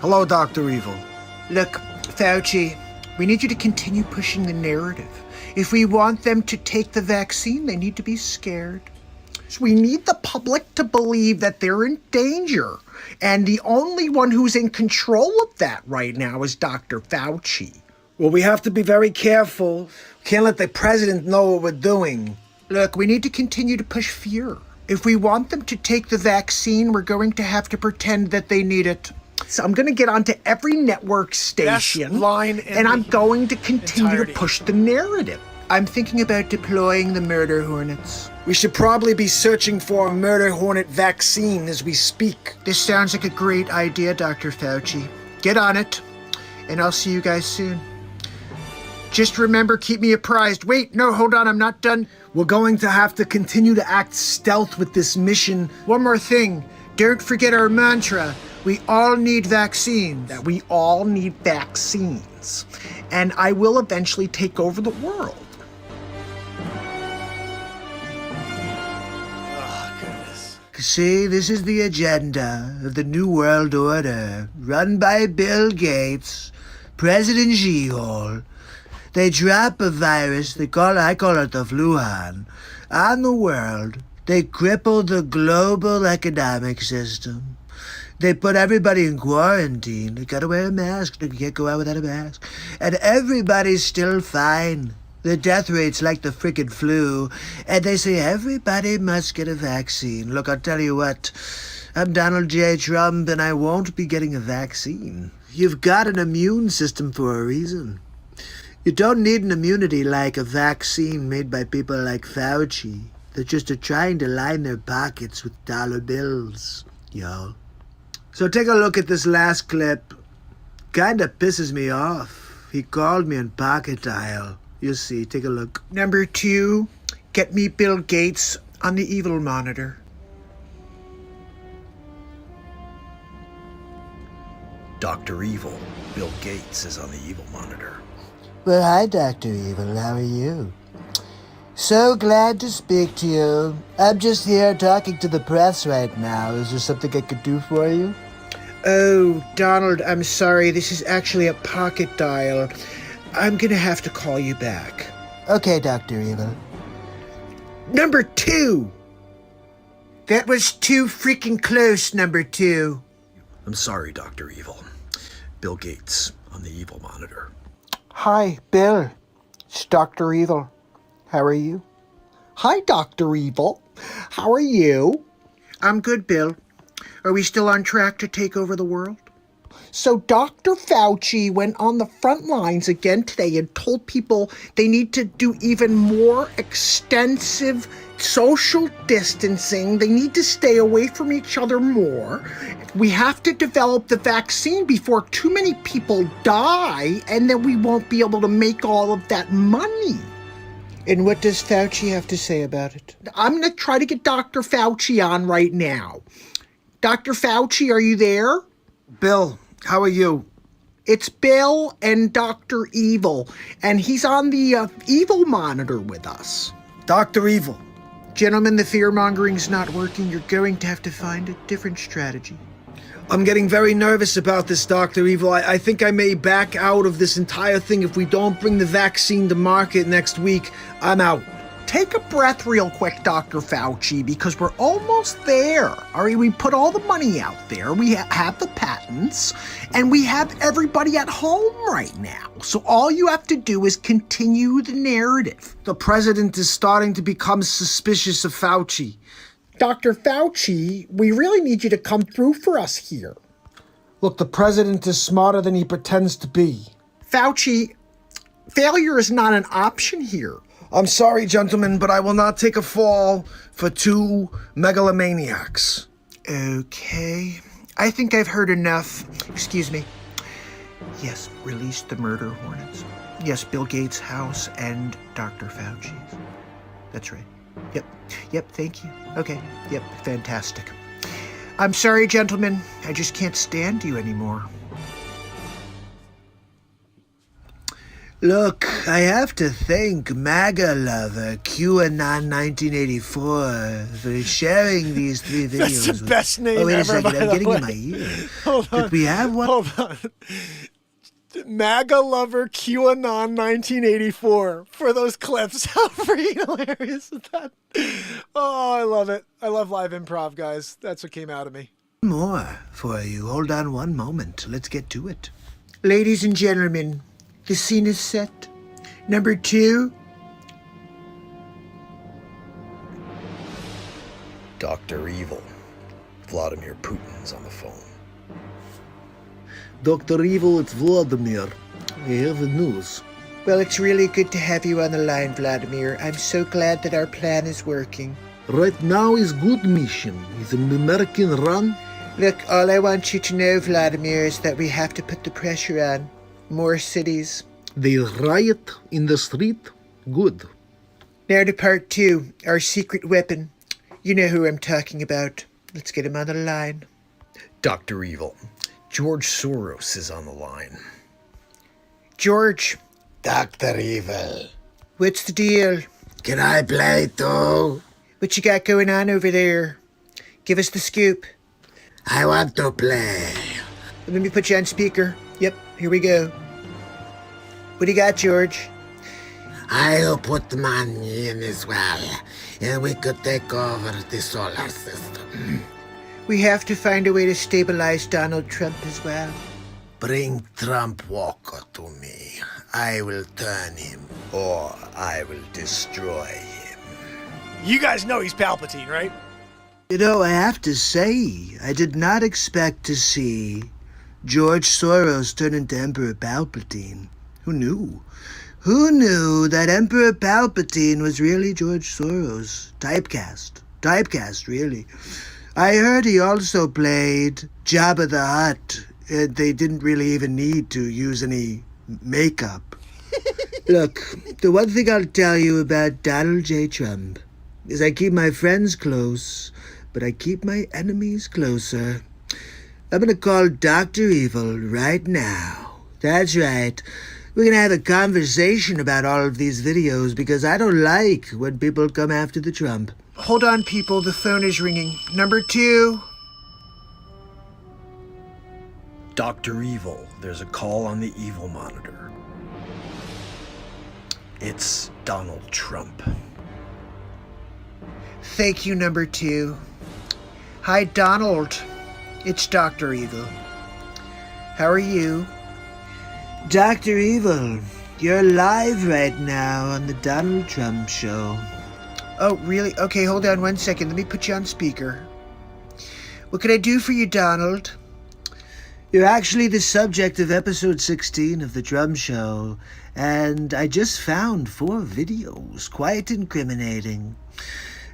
Hello, Dr. Evil. Look, Fauci, we need you to continue pushing the narrative. If we want them to take the vaccine, they need to be scared. So we need the public to believe that they're in danger. And the only one who's in control of that right now is Dr. Fauci. Well, we have to be very careful. Can't let the president know what we're doing. Look, we need to continue to push fear. If we want them to take the vaccine, we're going to have to pretend that they need it. So I'm going to get onto every network station, Best line in and I'm the going to continue entirety. to push the narrative. I'm thinking about deploying the murder hornets. We should probably be searching for a murder hornet vaccine as we speak. This sounds like a great idea, Dr. Fauci. Get on it, and I'll see you guys soon. Just remember, keep me apprised. Wait, no, hold on, I'm not done. We're going to have to continue to act stealth with this mission. One more thing. Don't forget our mantra. We all need vaccines. That we all need vaccines. And I will eventually take over the world. Oh, goodness. See, this is the agenda of the New World Order, run by Bill Gates, President Xi-Hol. They drop a virus, I call it the Fluhan, on the world. They cripple the global economic system. They put everybody in quarantine. They gotta wear a mask. They can't go out without a mask. And everybody's still fine. The death rate's like the frickin' flu. And they say everybody must get a vaccine. Look, I'll tell you what. I'm Donald J. Trump, and I won't be getting a vaccine. You've got an immune system for a reason. You don't need an immunity like a vaccine made by people like Fauci. They're just trying to line their pockets with dollar bills, y'all. So take a look at this last clip. Kinda pisses me off. He called me on pocket dial. You'll see, take a look. Number 2, get me Bill Gates on the evil monitor. Dr. Evil. Bill Gates is on the evil monitor. Well, hi, Dr. Evil. How are you? So glad to speak to you. I'm just here talking to the press right now. Is there something I could do for you? Oh, Donald, I'm sorry. This is actually a pocket dial. I'm gonna have to call you back. Okay, Dr. Evil. Number 2! That was too freaking close, number 2. I'm sorry, Dr. Evil. Bill Gates on the evil monitor. Hi, Bill. It's Dr. Evil. How are you? Hi, Dr. Evil. How are you? I'm good, Bill. Are we still on track to take over the world? So Dr. Fauci went on the front lines again today and told people they need to do even more extensive social distancing. They need to stay away from each other more. We have to develop the vaccine before too many people die, and then we won't be able to make all of that money. And what does Fauci have to say about it? I'm going to try to get Dr. Fauci on right now. Dr. Fauci, are you there? Bill, how are you? It's Bill and Dr. Evil, and he's on the evil monitor with us. Dr. Evil. Gentlemen, the fear-mongering's not working. You're going to have to find a different strategy. I'm getting very nervous about this, Dr. Evil. I think I may back out of this entire thing if we don't bring the vaccine to market next week. I'm out. take a breath real quick, Dr. Fauci, because we're almost there. All right, we put all the money out there. We have the patents, and we have everybody at home right now. So all you have to do is continue the narrative. The president is starting to become suspicious of Fauci. Dr. Fauci, we really need you to come through for us here. Look, the president is smarter than he pretends to be. Fauci, failure is not an option here. I'm sorry, gentlemen, but I will not take a fall for two megalomaniacs. Okay, I think I've heard enough. Excuse me. Yes, release the murder hornets. Yes, Bill Gates' house and Dr. Fauci's. That's right. Yep, thank you. Okay, yep, fantastic. I'm sorry, gentlemen. I just can't stand you anymore. Look, I have to thank MAGA lover QAnon 1984 for sharing these 3 videos. That's the best name Oh, wait ever, a second, by I'm the getting way. in my ear. Hold on. Did we have one? Hold on. MAGA lover QAnon 1984 for those clips. How freaking hilarious is that? Oh, I love it. I love live improv, guys. That's what came out of me. More for you. Hold on one moment. Let's get to it. Ladies and gentlemen, the scene is set. Number 2. Dr. Evil. Vladimir Putin's on the phone. Dr. Evil, it's Vladimir. I have the news. Well, it's really good to have you on the line, Vladimir. I'm so glad that our plan is working. Right now is good mission. Is an American run. Look, all I want you to know, Vladimir, is that we have to put the pressure on. More cities. They riot in the street. Good. Now to part 2, our secret weapon. You know who I'm talking about. Let's get him on the line. Dr. Evil. George Soros is on the line. George, Dr. Evil. what's the deal? Can I play too? What you got going on over there? Give us the scoop. I want to play. Let me put you on speaker. Yep, here we go. What do you got, George? I'll put money in as well, and we could take over the solar system. We have to find a way to stabilize Donald Trump as well. Bring Trump Walker to me. I will turn him, or I will destroy him. You guys know he's Palpatine, right? You know, I have to say, I did not expect to see George Soros turn into Emperor Palpatine. Who knew? Who knew that Emperor Palpatine was really George Soros? Typecast, really. I heard he also played Jabba the Hutt. They didn't really even need to use any makeup. Look, the one thing I'll tell you about Donald J. Trump is I keep my friends close, but I keep my enemies closer. I'm gonna call Dr. Evil right now. That's right. We're gonna have a conversation about all of these videos because I don't like when people come after the Trump. Hold on, people. The phone is ringing. Number 2. Dr. Evil. There's a call on the Evil monitor. It's Donald Trump. Thank you, number 2. Hi, Donald. It's Dr. Evil. How are you? Dr. Evil, you're live right now on the Donald Trump show. Oh, really? Okay, hold on one second. Let me put you on speaker. What can I do for you, Donald? You're actually the subject of episode 16 of the Trump show, and I just found 4 videos, quite incriminating.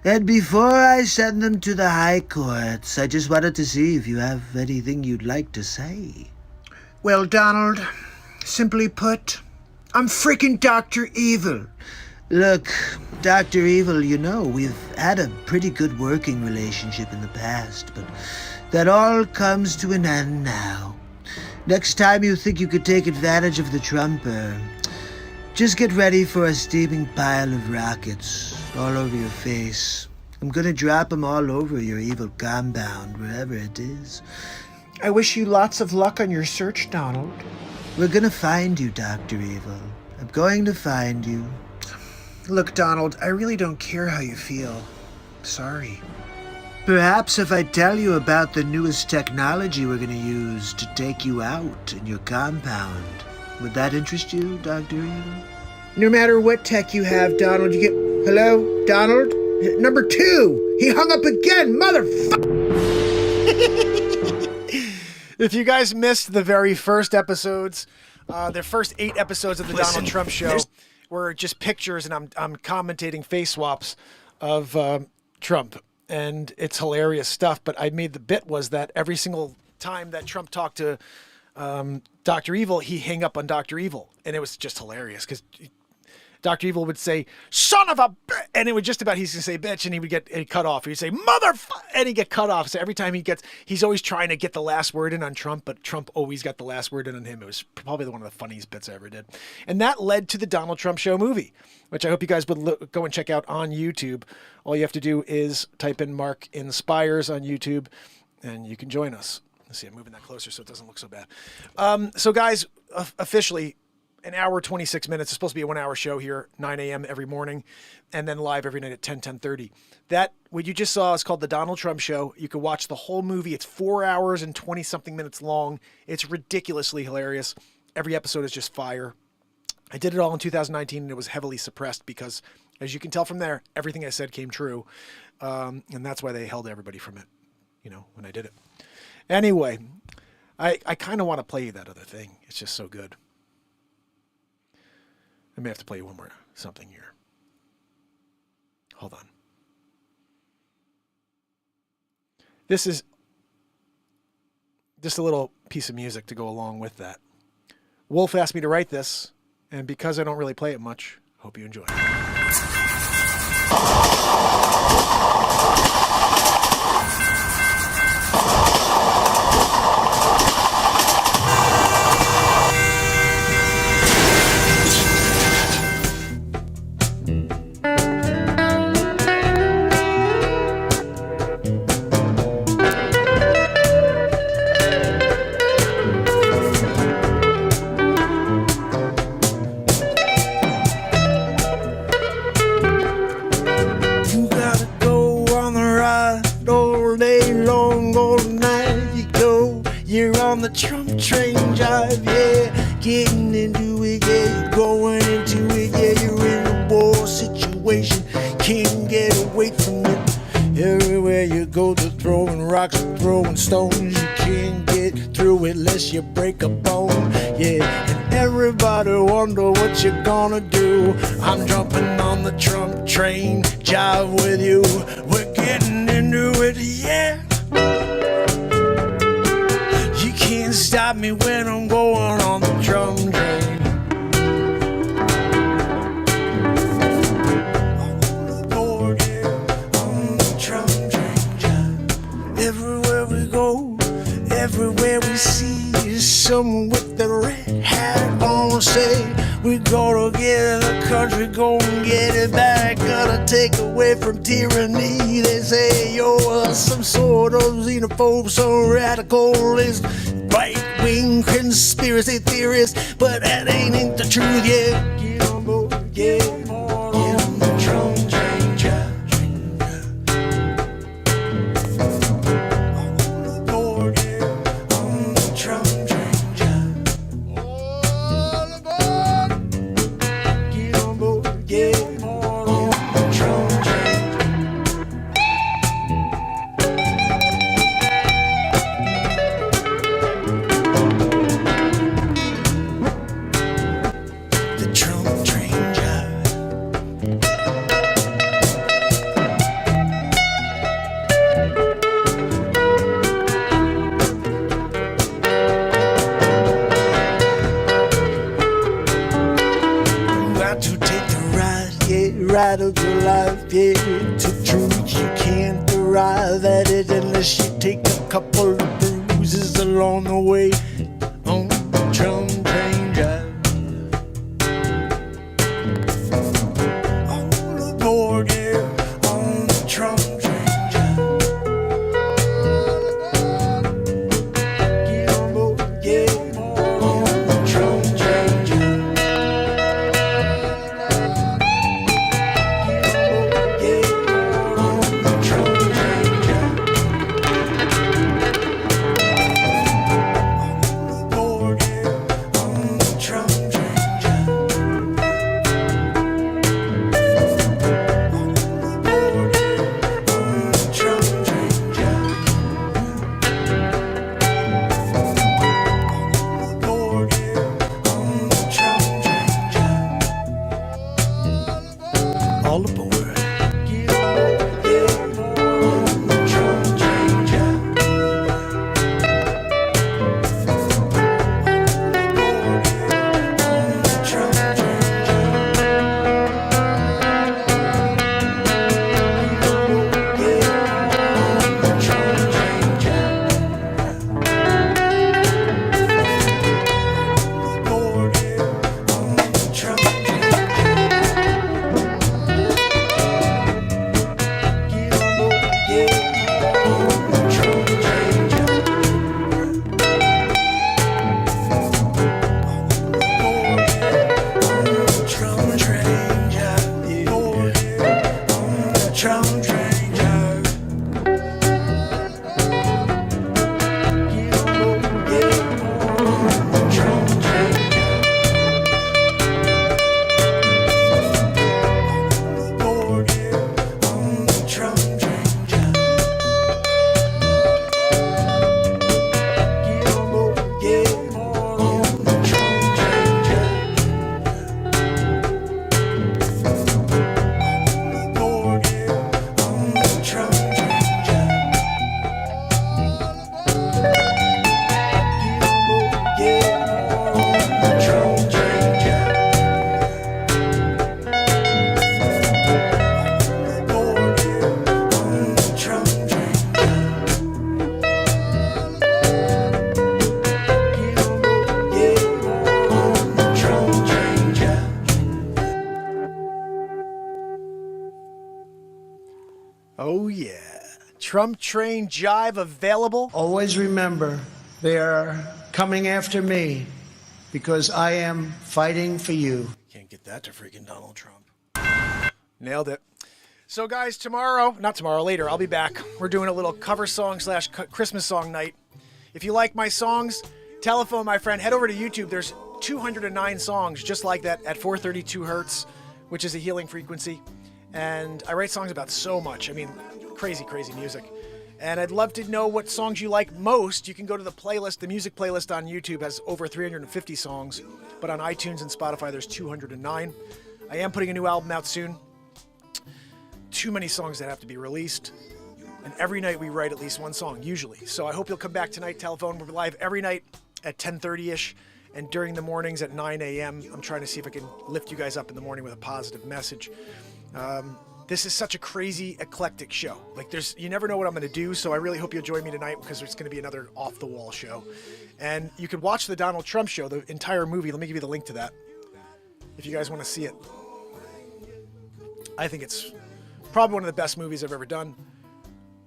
And before I send them to the high courts, I just wanted to see if you have anything you'd like to say. Well, Donald, simply put, I'm freaking Dr. Evil. Look, Dr. Evil, you know, we've had a pretty good working relationship in the past, but that all comes to an end now. Next time you think you could take advantage of the Trumper, just get ready for a steaming pile of rockets all over your face. I'm gonna drop them all over your evil compound, wherever it is. I wish you lots of luck on your search, Donald. We're gonna find you, Dr. Evil. I'm going to find you. Look, Donald, I really don't care how you feel. Sorry. Perhaps if I tell you about the newest technology we're gonna use to take you out in your compound, would that interest you, Dr. Evil? No matter what tech you have, Donald, you get... Hello, Donald? Number 2! He hung up again, motherfucker! If you guys missed the very first episodes, the first 8 episodes of the Donald Trump Show were just pictures, and I'm commentating face swaps of Trump, and it's hilarious stuff. But I made the bit was that every single time that Trump talked to Dr. Evil, he hung up on Dr. Evil, and it was just hilarious because Dr. Evil would say, son of a bitch, and it would just about, he's going to say bitch, and he would get cut off. He'd say, motherfucker, and he'd get cut off. So every time he's always trying to get the last word in on Trump, but Trump always got the last word in on him. It was probably one of the funniest bits I ever did. And that led to the Donald Trump Show movie, which I hope you guys would go and check out on YouTube. All you have to do is type in Mark Inspires on YouTube, and you can join us. Let's see, I'm moving that closer so it doesn't look so bad. So guys, officially, an hour, 26 minutes. It's supposed to be a 1-hour show here, 9 a.m. every morning, and then live every night at 10:30. That, what you just saw is called The Donald Trump Show. You can watch the whole movie. It's 4 hours and 20-something minutes long. It's ridiculously hilarious. Every episode is just fire. I did it all in 2019, and it was heavily suppressed because, as you can tell from there, everything I said came true. And that's why they held everybody from it, when I did it. Anyway, I kind of want to play you that other thing. It's just so good. I may have to play you one more something here. Hold on. This is just a little piece of music to go along with that. Wolf asked me to write this, and because I don't really play it much, hope you enjoy. The Trump train drive, yeah, getting into it, yeah, you're going into it, yeah, you're in a war situation, can't get away from it. Everywhere you go, they're throwing rocks, throwing stones, you can't get through it unless you break a bone, yeah, and everybody wonder what you're gonna do. I'm jumping on the Trump train, jive with you, we're getting into it, yeah. Can't stop me when I'm going on the drum train. On the board, yeah, on the drum train, John. Everywhere we go, everywhere we see is someone with the red hat on. Say we gotta get the country, go and get it back. Gotta take away from tyranny. They say you're some sort of xenophobe, some radicalist, right-wing conspiracy theorist, but that ain't the truth, yeah. Get on board, yeah. Get on the drum train, Josh. On the board, yeah. On the drum train, Josh. On the board. Get on board, yeah. On the drum train. Ride of your life, yeah, to truth you can't arrive at it unless you take a couple of bruises along the way on the drum train drive. On the board, yeah, on the drum train drive. Get on board, yeah, on the drum train drive. Trump Train Jive available. Always remember, they are coming after me because I am fighting for you. Can't get that to freaking Donald Trump. Nailed it. So guys, later, I'll be back. We're doing a little cover song / Christmas song night. If you like my songs, telephone my friend, head over to YouTube. There's 209 songs just like that at 432 hertz, which is a healing frequency. And I write songs about so much. I mean, crazy, crazy music. And I'd love to know what songs you like most. You can go to the playlist. The music playlist on YouTube has over 350 songs, but on iTunes and Spotify, there's 209. I am putting a new album out soon. Too many songs that have to be released. And every night we write at least one song, usually. So I hope you'll come back tonight. Telephone, we're live every night at 10:30ish. And during the mornings at 9 a.m., I'm trying to see if I can lift you guys up in the morning with a positive message. This is such a crazy, eclectic show. Like, you never know what I'm going to do, so I really hope you'll join me tonight because there's going to be another off-the-wall show. And you can watch the Donald Trump show, the entire movie. Let me give you the link to that if you guys want to see it. I think it's probably one of the best movies I've ever done.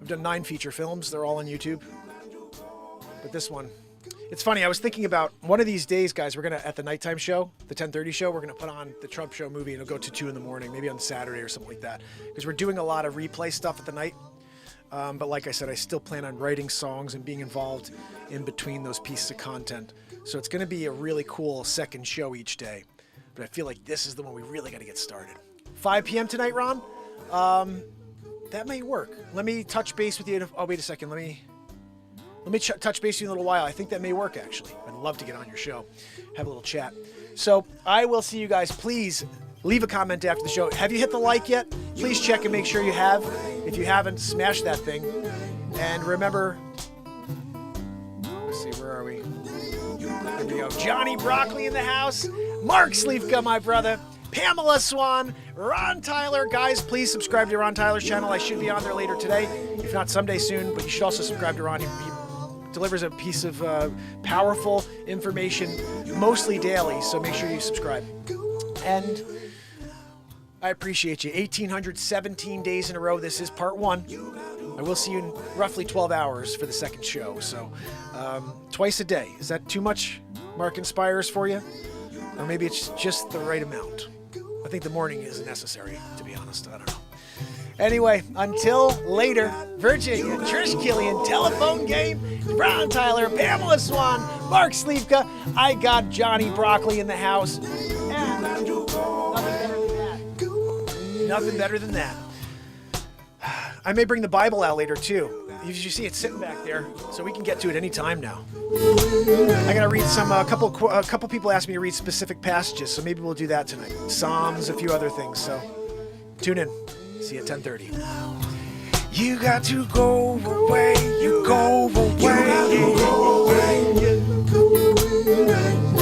I've done 9 feature films. They're all on YouTube. But this one... It's funny, I was thinking about one of these days, guys, we're going to, at the nighttime show, the 10:30 show, we're going to put on the Trump show movie and it'll go to 2 in the morning, maybe on Saturday or something like that. Because we're doing a lot of replay stuff at the night. But like I said, I still plan on writing songs and being involved in between those pieces of content. So it's going to be a really cool second show each day. But I feel like this is the one we really got to get started. 5 p.m. tonight, Ron? That may work. Let me touch base with you. Oh, wait a second. Let me touch base with you in a little while. I think that may work, actually. I'd love to get on your show, have a little chat. So I will see you guys. Please leave a comment after the show. Have you hit the like yet? Please check and make sure you have. If you haven't, smash that thing. And remember, let's see, where are we? Here we go. Johnny Broccoli in the house. Mark Slivka, my brother. Pamela Swan. Ron Tyler. Guys, please subscribe to Ron Tyler's channel. I should be on there later today, if not someday soon. But you should also subscribe to Ron. He delivers a piece of powerful information, mostly daily, so make sure you subscribe. And I appreciate you. 1,817 days in a row. This is part 1. I will see you in roughly 12 hours for the second show. So twice a day. Is that too much, Mark Inspires, for you? Or maybe it's just the right amount. I think the morning is necessary, to be honest. I don't know. Anyway, until later, Virginia, Trish Killian, Telephone Game, Ron Tyler, Pamela Swan, Mark Slivka, I got Johnny Broccoli in the house, and nothing better than that. I may bring the Bible out later, too. You see it sitting back there, so we can get to it any time now. I gotta read a couple people asked me to read specific passages, so maybe we'll do that tonight. Psalms, a few other things, so tune in. See you at 10:30. You got to go away, you go away.